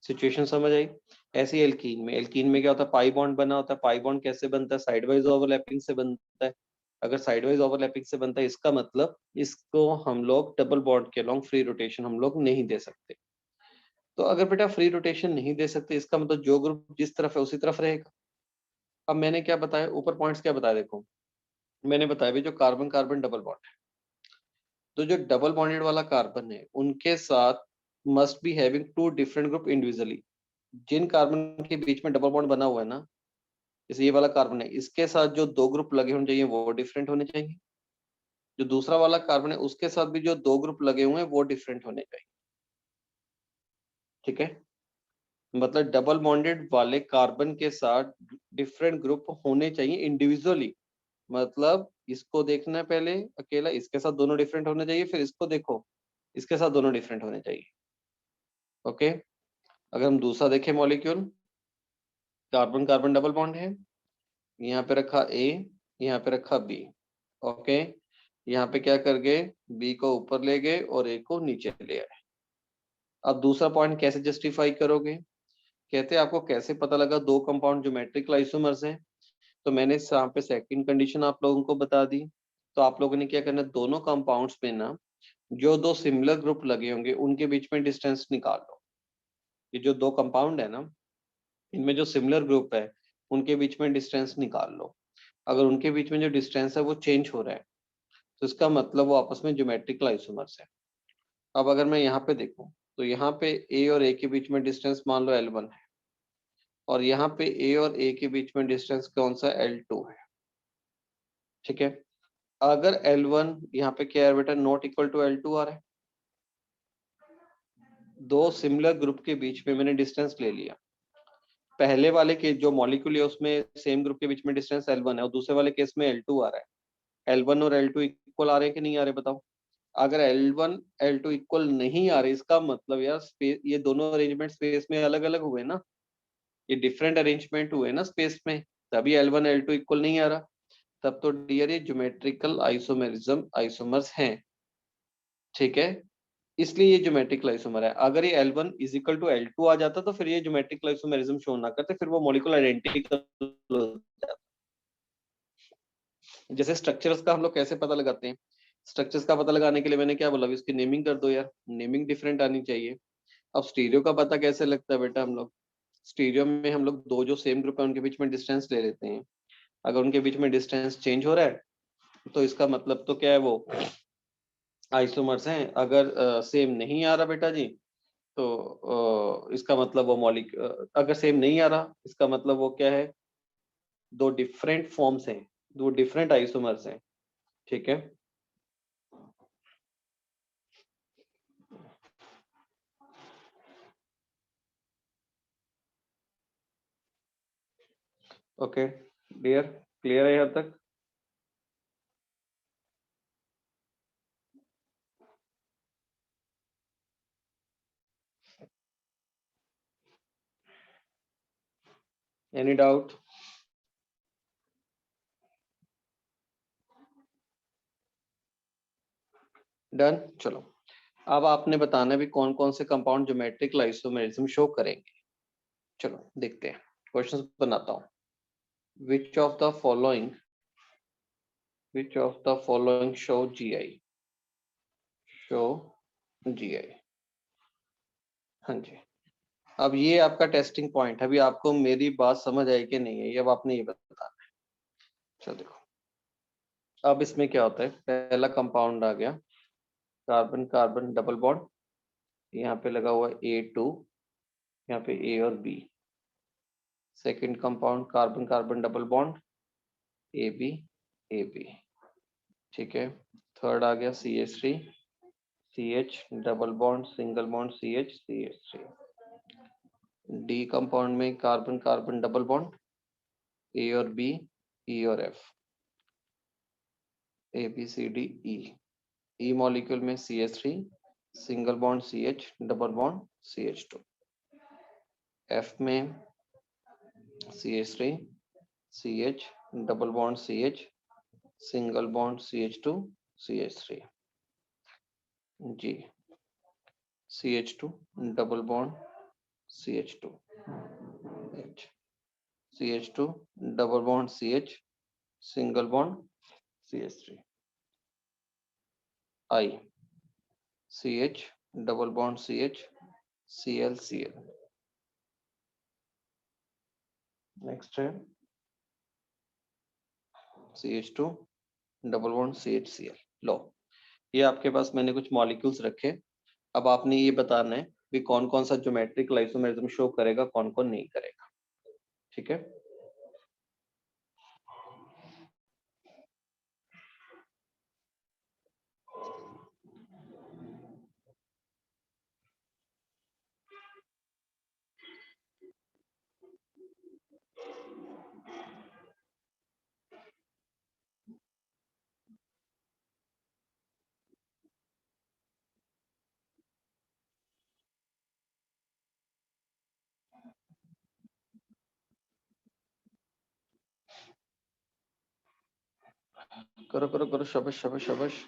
सिचुएशन समझ आई? ऐसे ही एल्कीन में क्या होता है, पाई बॉन्ड बना होता है। पाई बॉन्ड कैसे बनता है, साइड वाइज ओवरलैपिंग से बनता है। अगर साइड वाइज ओवरलैपिंग से बनता है, इसका मतलब इसको हम लोग डबल बॉन्ड के अलोंग फ्री रोटेशन हम लोग नहीं दे सकते। तो अगर बेटा फ्री रोटेशन नहीं दे सकते, इसका मतलब जो ग्रुप जिस तरफ है उसी तरफ रहेगा। अब मैंने क्या बताया ऊपर, पॉइंट्स क्या बताया, देखो मैंने बताया भी, जो कार्बन कार्बन डबल बॉन्ड है, तो जो डबल बॉन्डेड वाला कार्बन है उनके साथ must be having two different group individually. जिन कार्बन के बीच में डबल बॉन्ड बना हुआ है ना, जैसे ये वाला कार्बन है, इसके साथ जो दो ग्रुप लगे होने चाहिए वो डिफरेंट होने चाहिए। जो दूसरा वाला कार्बन है उसके साथ भी जो दो ग्रुप लगे हुए हैं वो डिफरेंट होने चाहिए। ठीक है, मतलब डबल बॉन्डेड वाले कार्बन के साथ डिफरेंट ग्रुप होने चाहिए इंडिविजुअली। मतलब इसको देखना है पहले अकेला, इसके साथ दोनों डिफरेंट होने चाहिए, फिर इसको देखो, इसके साथ दोनों डिफरेंट होने चाहिए। ओके, अगर हम दूसरा देखें molecule, carbon carbon double bond है, यहाँ पे रखा ए, यहाँ पे रखा बी। ओके, यहाँ पे क्या कर गए, बी को ऊपर ले गए और ए को नीचे ले आए। अब दूसरा पॉइंट कैसे जस्टिफाई करोगे, कहते हैं आपको कैसे पता लगा दो कंपाउंड ज्योमेट्रिकल आइसोमर्स हैं। तो मैंने यहाँ पे सेकंड कंडीशन आप लोगों को बता दी। तो आप लोगों ने क्या करना है, दोनों कंपाउंड्स में ना जो दो सिमिलर ग्रुप लगे होंगे उनके बीच में डिस्टेंस निकाल लो। ये जो दो कंपाउंड है ना, इनमें जो सिमिलर ग्रुप है उनके बीच में डिस्टेंस निकाल लो। अगर उनके बीच में जो डिस्टेंस है वो चेंज हो रहा है तो इसका मतलब वो आपस में ज्योमेट्रिकल आइसोमर्स है। अब अगर मैं यहाँ पे देखूं तो यहाँ पे ए और ए के बीच में डिस्टेंस मान लो L1 है, और यहाँ पे ए और ए के बीच में डिस्टेंस कौन सा L2 है। ठीक है, अगर L1 यहाँ पे क्या है बेटा, नॉट इक्वल टू L2 आ रहा है, दो सिमिलर ग्रुप के बीच में मैंने डिस्टेंस ले लिया। पहले वाले के जो मॉलिक्यूल है उसमें सेम ग्रुप के बीच में डिस्टेंस L1 है और दूसरे वाले केस में L2 आ रहा है। L1 और L2 इक्वल आ रहे हैं कि नहीं आ रहे बताओ। अगर L1 L2 इक्वल नहीं आ रहे, इसका मतलब यार स्पेस, ये दोनों अरेंजमेंट स्पेस में अलग अलग हुए ना, ये डिफरेंट अरेंजमेंट हुए ना स्पेस में, तभी L1 L2 इक्वल नहीं आ रहा। तब तो डियर ये ज्योमेट्रिकल आइसोमेरिज्म आइसोमर्स हैं। ठीक है, इसलिए ये ज्योमेट्रिकल आइसोमर है। अगर ये L1 is equal to L2 आ जाता तो फिर ये ज्योमेट्रिकल आइसोमेरिज्म शो ना करते, फिर वो मॉलिक्यूल आइडेंटिकल हो जाता। जैसे स्ट्रक्चर्स का हम लोग कैसे पता लगाते हैं, स्ट्रक्चर्स का पता लगाने के लिए मैंने क्या बोला, इसकी नेमिंग कर दो यार, नेमिंग डिफरेंट आनी चाहिए। अब स्टीरियो का पता कैसे लगता है बेटा, हम लोग स्टीरियो में हम लोग दो जो सेम ग्रुप है उनके बीच में डिस्टेंस ले लेते हैं। अगर उनके बीच में डिस्टेंस चेंज हो रहा है तो इसका मतलब तो क्या है, वो आइसोमर्स हैं। अगर सेम नहीं आ रहा बेटा जी तो इसका मतलब वो अगर सेम नहीं आ रहा इसका मतलब वो क्या है, दो डिफरेंट फॉर्म्स हैं, दो डिफरेंट आइसोमर्स हैं। ठीक है, ओके डियर, क्लियर है यहाँ तक। Any doubt? डन, चलो अब आपने बताना भी कौन कौन से कंपाउंड ज्योमेट्रिकल आइसोमेरिज्म शो करेंगे। चलो देखते हैं, क्वेश्चंस बनाता हूँ। विच of the following show GI, show GI। हाँ जी, अब ये आपका टेस्टिंग पॉइंट है, अभी आपको मेरी बात समझ आई कि नहीं है, ये अब आपने ये बताना है। चलो देखो, अब इसमें क्या होता है, पहला कंपाउंड आ गया कार्बन कार्बन डबल बॉन्ड, यहाँ पे लगा हुआ A2, यहाँ पे A और B। Second compound carbon carbon double bond AB AB। ठीक है, थर्ड आ गया CH3 CH double bond single bond CH CH3। D compound में carbon carbon double bond A और B E और F, ABCDE। E मॉलिक्यूल में CH3 single bond CH double bond CH2। F में CH3 CH double bond CH single bond CH2 CH3। G CH2 double bond CH2 H CH2 double bond CH single bond CH3। I CH double bond CH Cl Cl। Next है CH2 double bond CHCl। लो, ये आपके पास मैंने कुछ molecules रखे। अब आपने ये बताना है कि कौन कौन सा ज्योमेट्रिक आइसोमेरिज्म शो करेगा, कौन कौन नहीं करेगा। ठीक है, करो करो करो, शाबाश शाबाश शाबाश।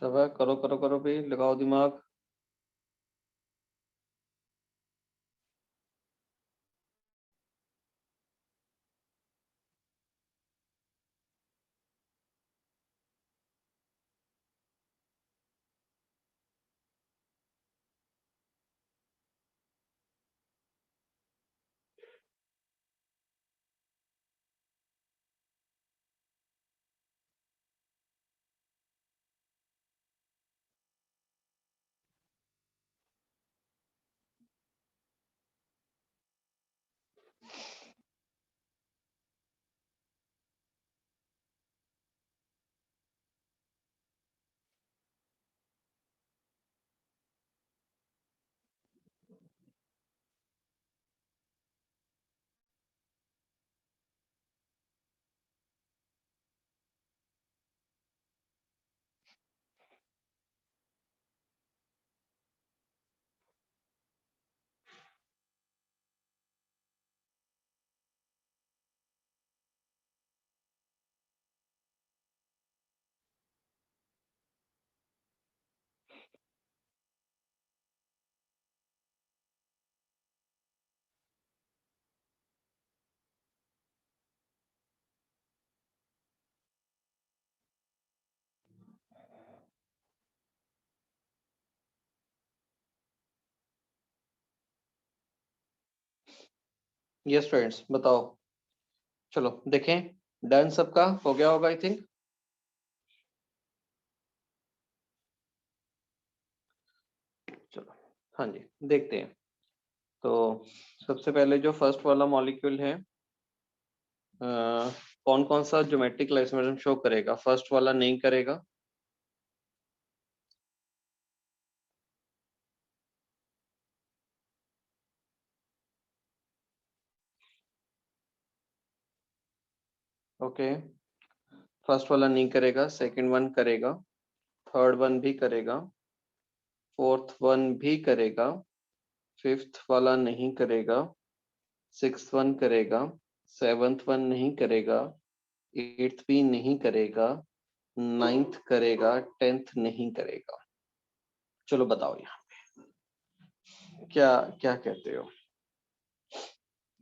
शाबाश, करो करो करो भाई, लगाओ दिमाग। यस फ्रेंड्स, बताओ। चलो देखें, डन सबका हो गया होगा आई थिंक। चलो हाँ जी, देखते हैं। तो सबसे पहले जो फर्स्ट वाला मॉलिक्यूल है, कौन कौन सा ज्योमेट्रिक आइसोमरिज्म शो करेगा? फर्स्ट वाला नहीं करेगा। ओके, फर्स्ट वाला नहीं करेगा, सेकंड वन करेगा, थर्ड वन भी करेगा, फोर्थ वन भी करेगा, फिफ्थ वाला नहीं करेगा, सिक्स्थ वन करेगा, सेवंथ वन नहीं करेगा, एट्थ भी नहीं करेगा, नाइन्थ करेगा, टेंथ नहीं करेगा। चलो बताओ यहाँ पे क्या क्या कहते हो?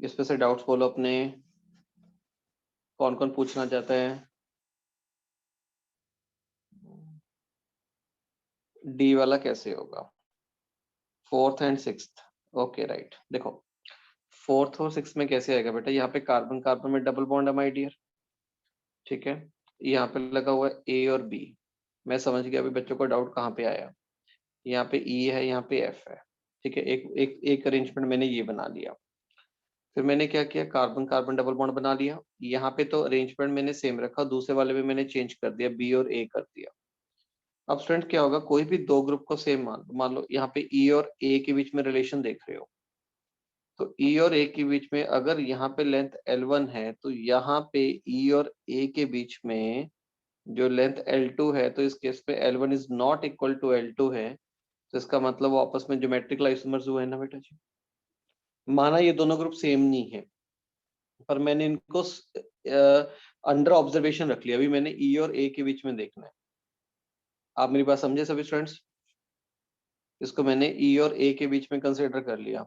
इसमें से डाउट्स बोलो अपने, कौन कौन पूछना चाहता है? डी वाला कैसे होगा? Fourth and sixth, okay right. देखो फोर्थ और सिक्स्थ में कैसे आएगा बेटा? यहाँ पे कार्बन कार्बन में डबल बॉन्ड है माय डियर, ठीक है। यहाँ पे लगा हुआ है ए और बी, मैं समझ गया अभी बच्चों को डाउट कहाँ पे आया। यहाँ पे ई है, यहाँ पे एफ है, ठीक है। एक एक एक अरेंजमेंट मैंने ये बना लिया। फिर मैंने क्या किया, कार्बन कार्बन डबल बॉन्ड बना लिया। यहाँ पे तो अरेंजमेंट मैंने सेम रखा, दूसरे वाले में मैंने चेंज कर दिया, बी और ए कर दिया। अब स्टूडेंट क्या होगा, कोई भी दो ग्रुप को सेम मान लो यहाँ पे ई और ए के बीच में रिलेशन देख रहे हो, तो ई और ए के बीच में अगर यहाँ पे लेंथ L1 है, तो यहाँ पे ई और ए के बीच में जो लेंथ L2 है, तो इस केस पे L1 is not equal to L2 है, तो इसका मतलब वो आपस में ज्योमेट्रिकल आइसोमर्स हुए हैं ना बेटा जी। माना ये दोनों ग्रुप सेम नहीं है, पर मैंने इनको अंडर ऑब्जर्वेशन रख लिया। अभी मैंने ई और ए के बीच में देखना है। आप मेरी बात समझे सभी स्टूडेंट्स? इसको मैंने ई और ए के बीच में कंसिडर कर लिया।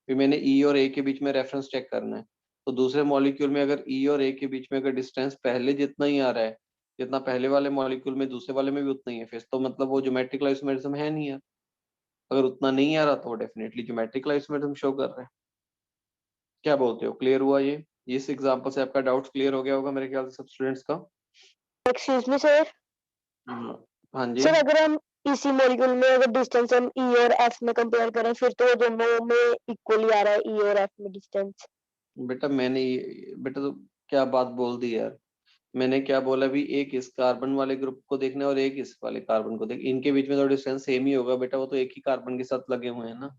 फिर मैंने ई और ए के बीच में रेफरेंस चेक करना है, तो दूसरे मॉलिक्यूल में अगर ई और ए के बीच में अगर डिस्टेंस पहले जितना ही आ रहा है, जितना पहले वाले मॉलिक्यूल में, दूसरे वाले में भी उतना ही है, फिर तो मतलब वो ज्योमेट्रिकल आइसोमरिज्म है नहीं यार। अगर उतना नहीं आ रहा तो वो डेफिनेटली ज्योमेट्रिकल आइसोमरिज्म शो कर रहा है। क्या बोलते हो, क्लियर हुआ ये? इस एग्जांपल से आपका डाउट क्लियर हो गया होगा मेरे ख्याल से सब स्टूडेंट्स का। एक्सक्यूज मी सर, हाँ जी। सर अगर हम इसी मॉलिक्यूल में अगर डिस्टेंस हम ई और एफ में कंपेयर करें फिर तो वो दोनों में इक्वली आ रहा है ई और एफ में डिस्टेंस। बेटा बेटा तो क्या बात बोल दी यार, मैंने क्या बोला भी, एक इस कार्बन वाले ग्रुप को देखना और एक इस वाले कार्बन को देख, इनके बीच में तो डिस्टेंस सेम ही होगा बेटा, वो तो एक ही कार्बन के साथ लगे हुए हैं ना,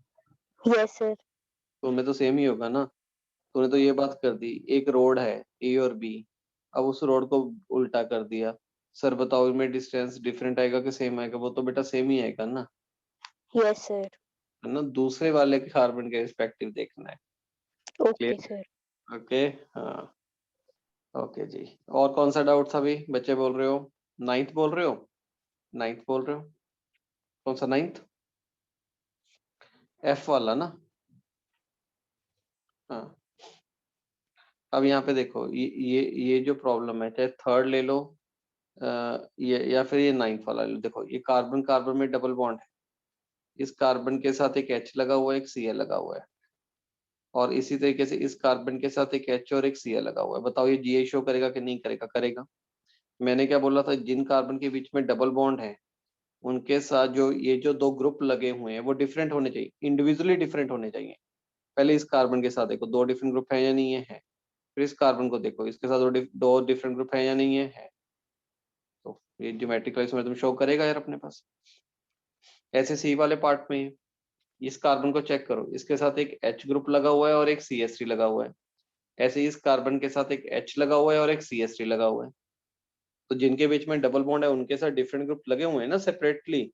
यस सर। तो उनमें तो सेम ही होगा ना। तूने तो ये बात कर दी, एक रोड है ए और बी, अब उस रोड को उल्टा कर दिया, सर बताओ इनमें डिस्टेंस डिफरेंट आएगा कि सेम आएगा? वो तो बेटा सेम ही आएगा ना, यस सर। है ना, दूसरे वाले के कार्बन के रिस्पेक्टिव देखना है। Okay clear? सर। ओके, हाँ, ओके जी। और कौन सा डाउट था भी, बच्चे बोल रहे हो? नाइन्थ बोल रहे हो? नाइन्थ बोल रहे हो? कौन सा नाइन्थ? एफ वाला ना? हाँ, अब यहाँ पे देखो, ये जो प्रॉब्लम है, चाहे थर्ड ले लो, ये या फिर ये नाइन्थ वाला ले लो। देखो ये कार्बन कार्बन में डबल बॉन्ड है, इस कार्बन के साथ एक H लगा हुआ है, एक Cl लगा हुआ है, और इसी तरीके से इस कार्बन के साथ एक H और एक Cl लगा हुआ है। बताओ ये GI शो करेगा कि नहीं करेगा? करेगा। मैंने क्या बोला था, जिन कार्बन के बीच में डबल बॉन्ड है उनके साथ जो ये जो दो ग्रुप लगे हुए हैं वो डिफरेंट होने चाहिए, इंडिविजुअली डिफरेंट होने चाहिए। पहले इस कार्बन के साथ देखो दो डिफरेंट ग्रुप है या नहीं है, फिर इस कार्बन को देखो, इसके साथ दो डिफरेंट ग्रुप है या नहीं है। तो ये ज्योमेट्रिक आइसोमेरिज्म शो करेगा यार अपने पास। ऐसे सी वाले पार्ट में इस कार्बन को चेक करो, इसके साथ एक H ग्रुप लगा हुआ है और एक CH3 लगा हुआ है। ऐसे ही इस कार्बन के साथ एक H लगा हुआ है और एक CH3 लगा हुआ है। तो जिनके बीच में डबल बॉन्ड है उनके साथ डिफरेंट ग्रुप लगे हुए हैं ना सेपरेटली,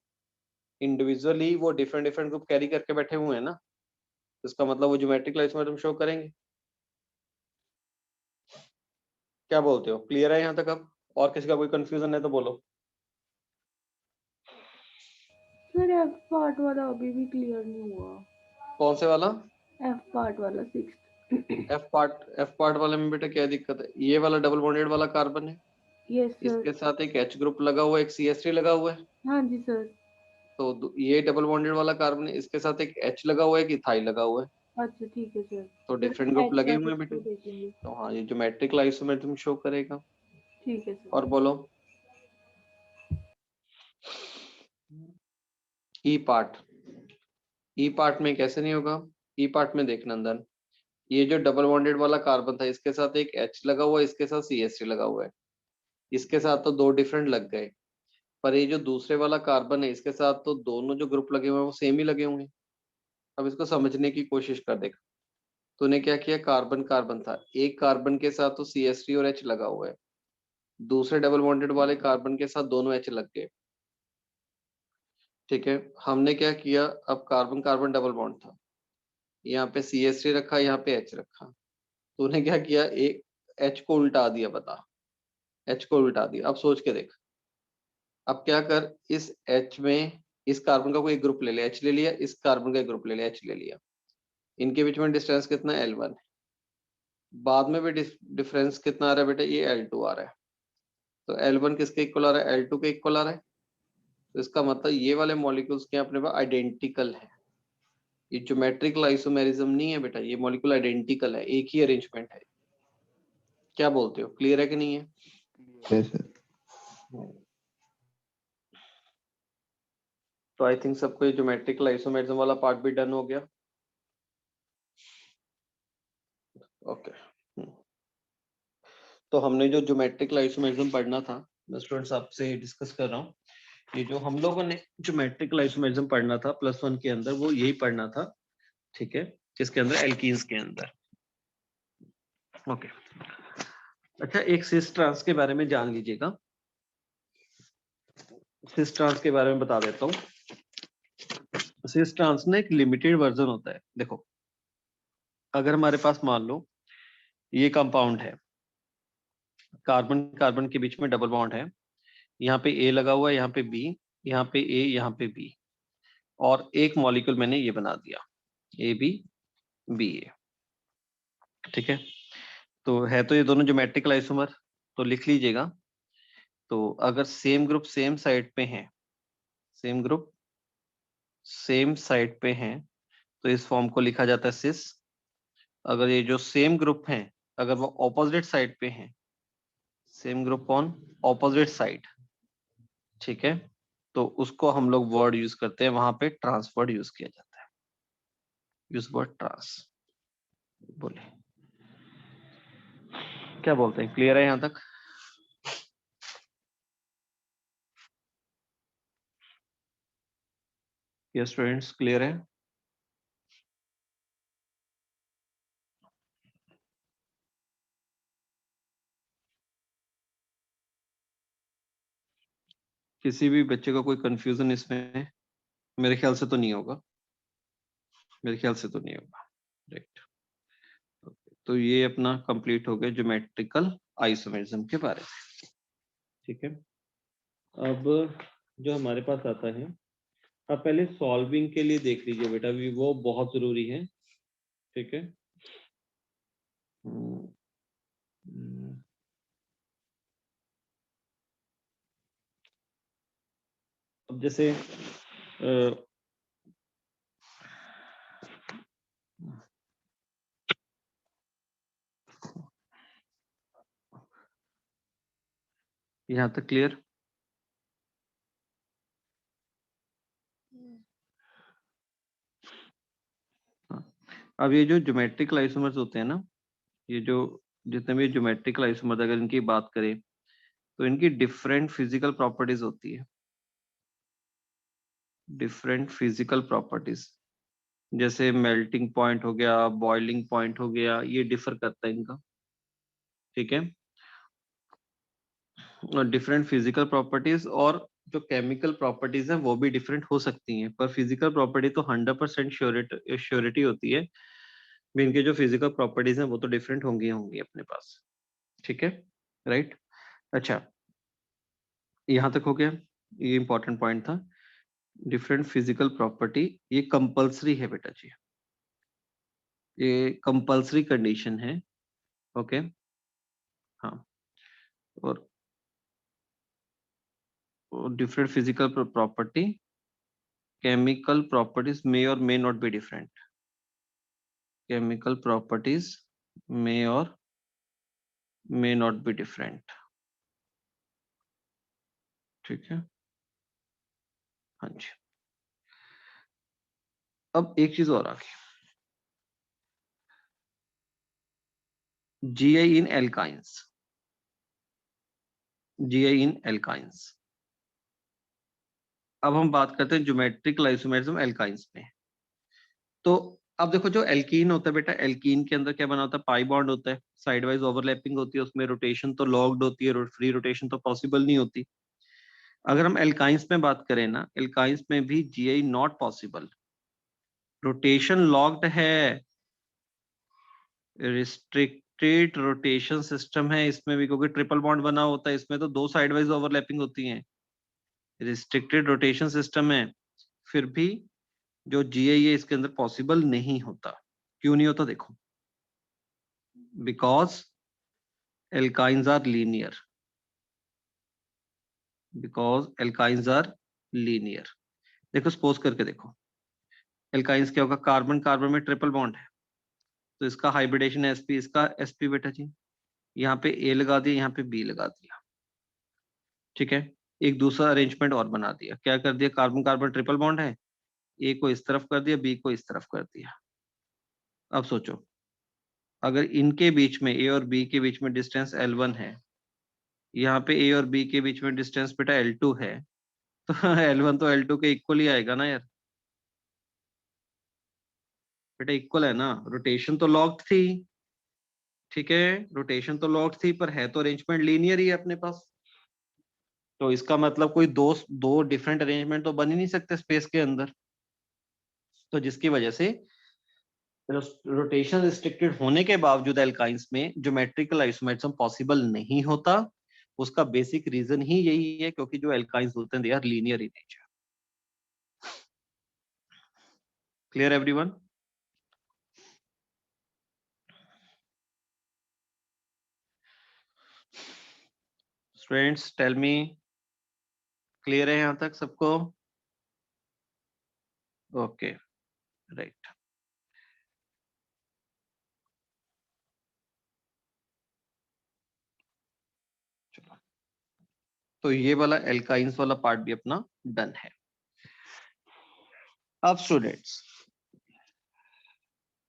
इंडिविजुअली वो डिफरेंट डिफरेंट ग्रुप कैरी करके बैठे हुए हैं ना, तो इसका मतलब वो ज्योमेट्रिक आइसोमेरिज्म शो करेंगे। क्या बोलते हो, क्लियर है यहाँ तक? अब और किसी का कोई कंफ्यूजन है तो बोलो। सर एफ पार्ट वाला अभी भी क्लियर नहीं हुआ। कौन से वाला? एफ पार्ट वाला 6th। एफ पार्ट वाले में बेटा क्या दिक्कत है? ये वाला डबल बॉन्डेड वाला कार्बन है, यस सर। इसके साथ एक H ग्रुप लगा हुआ है, एक CH3 लगा हुआ है। हाँ जी सर। तो ये डबल बॉन्डेड वाला कार्बन है, इसके साथ एक H लगा हुआ है, एक इथाइल लगा हुआ है, अच्छा ठीक है सर। तो सर डिफरेंट ग्रुप एच लगे और हुए हैं एच बेटे। को देखेंगे। तो हाँ, ये ज्योमेट्रिक आइसोमेरिज्म शो करेगा। ठीक है सर। और बोलो। ई पार्ट, ई पार्ट में कैसे नहीं होगा? ई पार्ट में देखना अंदर, ये जो डबल बॉन्डेड वाला कार्बन था इसके साथ एक H लगा हुआ है, इसके साथ CH3 लगा हुआ है, इसके साथ तो दो डिफरेंट लग गए, पर ये जो दूसरे वाला कार्बन है इसके साथ तो दोनों जो ग्रुप लगे हुए हैं वो सेम ही लगे हुए हैं। अब इसको समझने की कोशिश कर, देख तूने क्या किया, कार्बन कार्बन था, एक कार्बन के साथ तो CH3 और H लगा हुआ है, दूसरे डबल बॉन्डेड वाले कार्बन के साथ दोनों H लग गए। ठीक है, हमने क्या किया, अब कार्बन कार्बन डबल बॉन्ड था, यहाँ पे CH3 रखा, यहाँ पे H रखा, तूने क्या किया, एक H को उल्टा दिया, बता, H को उल्टा दिया। अब सोच के देख, अब क्या कर, इस H में इस कार्बन का कोई ग्रुप ले लिया, H ले लिया, इस कार्बन का ग्रुप ले लिया, H ले लिया, इनके बीच में डिस्टेंस कितना है, L1 है। बाद में भी डिफरेंस कितना आ रहा है बेटा, ये L2 आ रहा है, तो L1 किसके इक्वल आ रहा है, L2 के इक्वल आ रहा है। तो इसका मतलब ये वाले मॉलिक्यूल्स के अपने पास आइडेंटिकल है, ये ज्योमेट्रिकल आइसोमेरिज्म नहीं है बेटा, ये मॉलिक्यूल आइडेंटिकल है, एक ही अरेंजमेंट है। क्या बोलते हो, क्लियर है कि नहीं है? Yes sir. तो आई थिंक सबको ये ज्योमेट्रिकल आइसोमेरिज्म वाला पार्ट भी डन हो गया। ओके, तो हमने जो ज्योमेट्रिकल आइसोमेरिज्म पढ़ना था, मैं स्टूडेंट्स आपसे डिस्कस कर रहा हूँ, ये जो हम लोगों ने ज्योमेट्रिकल आइसोमेरिज्म पढ़ना था +1 के अंदर, वो यही पढ़ना था। ठीक है, किसके अंदर, एल्कीन्स के अंदर। ओके, अच्छा एक सिस ट्रांस के बारे में जान लीजिएगा, सिस ट्रांस के बारे में बता देता हूँ। सिस ट्रांस ना एक लिमिटेड वर्जन होता है। देखो अगर हमारे पास मान लो ये कंपाउंड है, कार्बन कार्बन के बीच में डबल बॉन्ड है, यहाँ पे A लगा हुआ है, यहाँ पे B, यहाँ पे A, यहाँ पे B, और एक मॉलिक्यूल मैंने ये बना दिया ABBA। ठीक है, तो है तो ये दोनों ज्योमेट्रिकल आइसोमर, तो लिख लीजिएगा। तो अगर सेम ग्रुप सेम साइड पे हैं, सेम ग्रुप सेम साइड पे हैं, तो इस फॉर्म को लिखा जाता है सिस, अगर ये जो सेम ग्रुप हैं अगर वो ऑपोजिट साइड पे हैं, same group on opposite side, ठीक है, तो उसको हम लोग वर्ड यूज करते हैं, वहां पे ट्रांस वर्ड यूज किया जाता है। Use word trans. बोले क्या बोलते हैं, क्लियर है यहां तक? ये स्टूडेंट्स क्लियर है? किसी भी बच्चे का कोई कंफ्यूजन इसमें? मेरे ख्याल से तो नहीं होगा, मेरे ख्याल से तो नहीं होगा, राइट। तो ये अपना कंप्लीट हो गया ज्योमेट्रिकल आइसोमेरिज्म के बारे में, ठीक है। अब जो हमारे पास आता है, अब पहले सॉल्विंग के लिए देख लीजिए बेटा, भी वो बहुत जरूरी है, ठीक है। अब जैसे यहाँ तक क्लियर? अब ये जो ज्योमेट्रिकल आइसोमर्स होते हैं ना, ये जो जितने भी ज्योमेट्रिकल आइसोमर्स अगर इनकी बात करें तो इनकी डिफरेंट फिजिकल प्रॉपर्टीज होती है, डिफरेंट फिजिकल प्रॉपर्टीज। जैसे मेल्टिंग पॉइंट हो गया, बॉइलिंग पॉइंट हो गया, ये डिफर करता है इनका, ठीक है। और डिफरेंट फिजिकल प्रॉपर्टीज और जो केमिकल प्रॉपर्टीज हैं वो भी डिफरेंट हो सकती हैं, पर फिजिकल प्रॉपर्टी तो 100% श्योरिटी होती है, भी इनके जो फिजिकल प्रॉपर्टीज हैं वो तो डिफरेंट होंगी होंगी अपने पास, ठीक है, राइट। अच्छा, यहाँ तक हो गया, ये इंपॉर्टेंट पॉइंट था। डिफरेंट फिजिकल प्रॉपर्टी ये कंपल्सरी है बेटा जी, ये कंपल्सरी कंडीशन है, ओके। हाँ, और different physical property, chemical properties may or may not be different, chemical properties may or may not be different, ठीक है। हाँ जी, अब एक चीज और आ गई, जीआई इन एल्काइंस, जीआई इन एल्काइंस। अब हम बात करते हैं ज्योमेट्रिकल आइसोमेरिज्म एल्काइंस में। तो अब देखो, जो एल्कीन होता है बेटा, एल्कीन के अंदर क्या बना होता है, पाई बॉन्ड होता है, साइड वाइज ओवरलैपिंग होती है, उसमें रोटेशन तो लॉक्ड होती है, फ्री रोटेशन तो पॉसिबल नहीं होती। अगर हम एल्काइंस में बात करें ना, एल्काइंस में भी GI not possible, rotation locked है, रिस्ट्रिक्टेड रोटेशन सिस्टम है इसमें भी, क्योंकि ट्रिपल बॉन्ड बना होता है, इसमें तो दो साइड वाइज ओवरलैपिंग होती है, रिस्ट्रिक्टेड रोटेशन सिस्टम है, फिर भी जो जीआई है इसके अंदर पॉसिबल नहीं होता। क्यों नहीं होता देखो, because alkynes are linear, because alkynes are linear। देखो सपोज करके देखो, एल्काइंस क्या होगा, कार्बन कार्बन में ट्रिपल बॉन्ड है, तो इसका हाइब्रिडेशन sp, इसका sp बेटा जी, यहाँ पे a लगा दिया, यहाँ पे b लगा दिया, ठीक है। एक दूसरा अरेंजमेंट और बना दिया, क्या कर दिया, कार्बन कार्बन ट्रिपल बॉन्ड है, a को इस तरफ कर दिया, b को इस तरफ कर दिया। अब सोचो, अगर इनके बीच में a और b के बीच में डिस्टेंस L1 है, यहाँ पे a और b के बीच में डिस्टेंस बेटा L2 है, तो L1 तो L2 के इक्वल ही आएगा ना यार, बेटा इक्वल है ना, रोटेशन तो लॉक्ड थी, ठीक है, रोटेशन तो लॉक्ड थी, पर है तो अरेंजमेंट लीनियर ही है अपने पास, तो इसका मतलब कोई दो दो डिफरेंट अरेंजमेंट तो बन ही नहीं सकते स्पेस के अंदर, तो जिसकी वजह से रोटेशन रिस्ट्रिक्टेड होने के बावजूद एल्काइंस में ज्योमेट्रिकल आइसोमेरिज्म पॉसिबल नहीं होता। उसका बेसिक रीजन ही यही है, क्योंकि जो एल्काइंस होते हैं they are linear in nature. Clear everyone? Students tell me, clear है यहां तक सबको? Okay, right. चलो, तो ये वाला एल्काइंस वाला पार्ट भी अपना डन है। अब स्टूडेंट्स,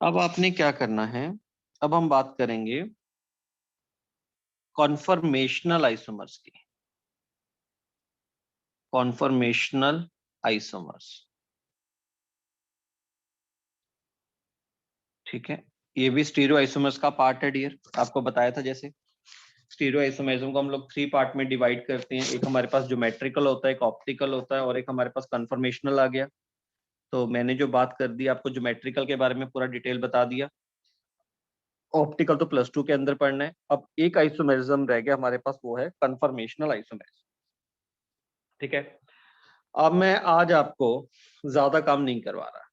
अब आपने क्या करना है, अब हम बात करेंगे कॉन्फर्मेशनल आइसोमर्स की। कॉन्फर्मेशनल आइसोमर्स, ठीक है, ये भी स्टीरियो आइसोमर्स का पार्ट है डियर, आपको बताया था। जैसे स्टीरियो आइसोमरिज्म को हम लोग 3 पार्ट में डिवाइड करते हैं, एक हमारे पास ज्योमेट्रिकल होता है, एक ऑप्टिकल होता है, और एक हमारे पास कन्फर्मेशनल आ गया। तो मैंने जो बात कर दी आपको ज्योमेट्रिकल के बारे में पूरा डिटेल बता दिया, ऑप्टिकल तो +2 के अंदर पढ़ना है। अब एक आइसोमेरिज्म रह गया हमारे पास, वो है कन्फर्मेशनल आइसोमेरिज्म, ठीक है। अब मैं आज आपको ज्यादा काम नहीं करवा रहा,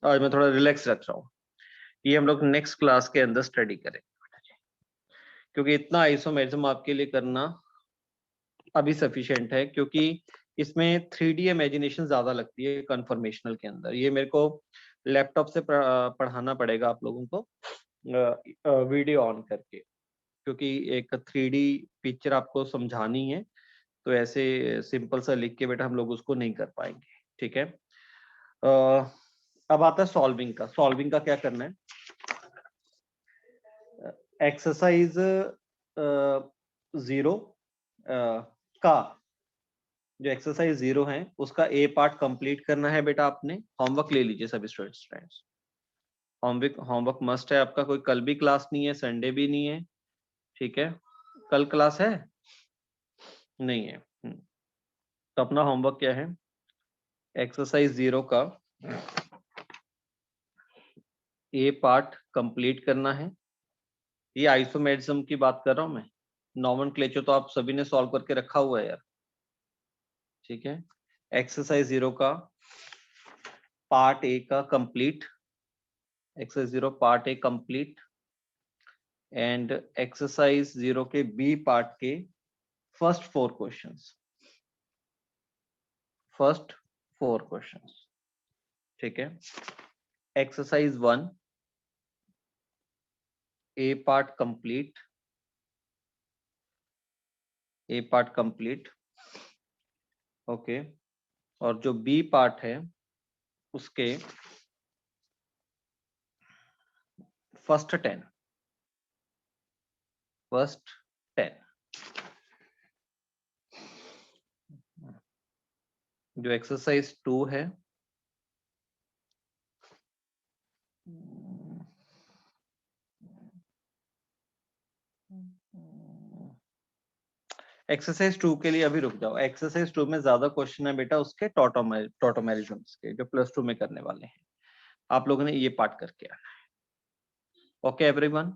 आज मैं थोड़ा रिलैक्स रख रहा हूँ, ये हम लोग नेक्स्ट क्लास के अंदर स्टडी करेंगे, क्योंकि इतना आइसोमेरिज्म आपके लिए करना अभी सफिशिएंट है, क्योंकि इसमें 3D इमेजिनेशन ज्यादा लगती है कन्फर्मेशनल के अंदर। ये मेरे को लैपटॉप से पढ़ाना पड़ेगा आप लोगों को वीडियो ऑन करके, क्योंकि एक 3D पिक्चर आपको समझानी है, तो ऐसे सिंपल सा लिख के बेटा हम लोग उसको नहीं कर पाएंगे, ठीक है। अब आता है सॉल्विंग का। सॉल्विंग का क्या करना है, एक्सरसाइज 0 का जो एक्सरसाइज 0 है उसका ए पार्ट कंप्लीट करना है बेटा आपने। होमवर्क ले लीजिए सभी स्टूडेंट्स, होमवर्क मस्ट है आपका। कोई कल भी क्लास नहीं है, संडे भी नहीं है, ठीक है। कल क्लास है नहीं है, तो अपना होमवर्क क्या है, एक्सरसाइज 0 का ए पार्ट कंप्लीट करना है। ये आइसोमेरिज्म की बात कर रहा हूं मैं, नॉमेनक्लेचर तो आप सभी ने सॉल्व करके रखा हुआ है यार, ठीक है। एक्सरसाइज 0 का पार्ट ए का complete, exercise 0 part A complete, and exercise 0 के बी पार्ट के फर्स्ट 4 क्वेश्चंस, ठीक है। एक्सरसाइज 1 ए पार्ट कंप्लीट, ओके। और जो बी पार्ट है उसके फर्स्ट 10, जो एक्सरसाइज 2 है एक्सरसाइज 2 के लिए अभी रुक जाओ। एक्सरसाइज 2 में ज्यादा क्वेश्चन है बेटा उसके टॉटोमेरिज्म्स के, जो +2 में करने वाले हैं। आप लोगों ने ये पार्ट करके आना है, ओके एवरीवन,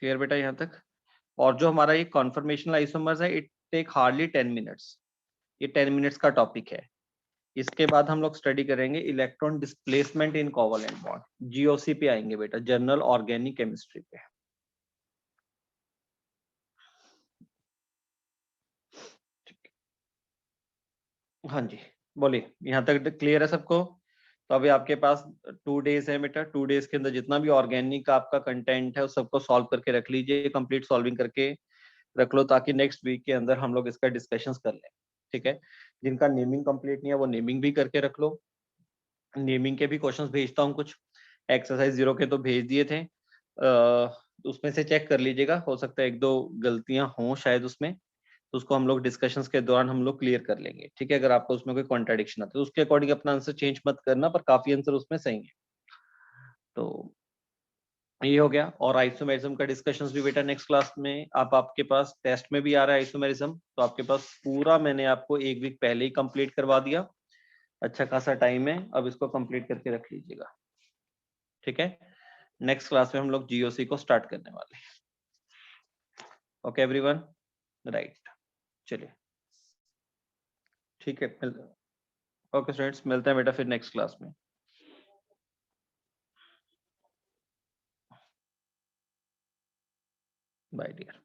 क्लियर बेटा यहाँ तक। और जो हमारा ये कॉन्फर्मेशनल आइसोमर्स है, इट टेक हार्डली 10 मिनट्स, ये 10 मिनट्स का टॉपिक है। इसके बाद हम लोग स्टडी करेंगे electron displacement in covalent bond, GOC पे आएंगे बेटा, जनरल ऑर्गेनिक केमिस्ट्री पे। हाँ जी बोलिए, यहाँ तक क्लियर है सबको। तो अभी आपके पास 2 डेज है बेटा, 2 डेज के अंदर जितना भी ऑर्गेनिक का आपका कंटेंट है उस सबको सॉल्व करके रख लीजिए, कंप्लीट सॉल्विंग करके रख लो, ताकि नेक्स्ट वीक के अंदर हम लोग इसका डिस्कशंस कर लें, ठीक है। जिनका नेमिंग कंप्लीट नहीं है वो नेमिंग भी करके रख लो। नेमिंग के भी क्वेश्चंस भेजता हूँ, कुछ एक्सरसाइज 0 के तो भेज दिए थे, उसमें से चेक कर लीजिएगा, हो सकता है 1-2 गलतियां हों शायद उसमें, तो उसको हम लोग डिस्कशंस के दौरान हम लोग क्लियर कर लेंगे, ठीक है। अगर आपको उसमें कोई कॉन्ट्राडिक्शन आता है तो उसके अकॉर्डिंग अपना आंसर चेंज मत करना, पर काफी आंसर उसमें सही है। तो ये हो गया। और आइसोमेरिज्म का डिस्कशंस भी बेटा नेक्स्ट क्लास में, आपके पास टेस्ट में भी आ रहा है आइसोमेरिज्म, तो आपके पास पूरा मैंने आपको 1 वीक पहले ही कंप्लीट करवा दिया, अच्छा खासा टाइम है, अब इसको कंप्लीट करके रख लीजिएगा, ठीक है। नेक्स्ट क्लास में हम लोग जीओसी को स्टार्ट करने वाले हैं, ओके एवरीवन, राइट। चलिए ठीक है, ओके स्टूडेंट्स, मिलते हैं बेटा फिर नेक्स्ट क्लास में। Bye dear.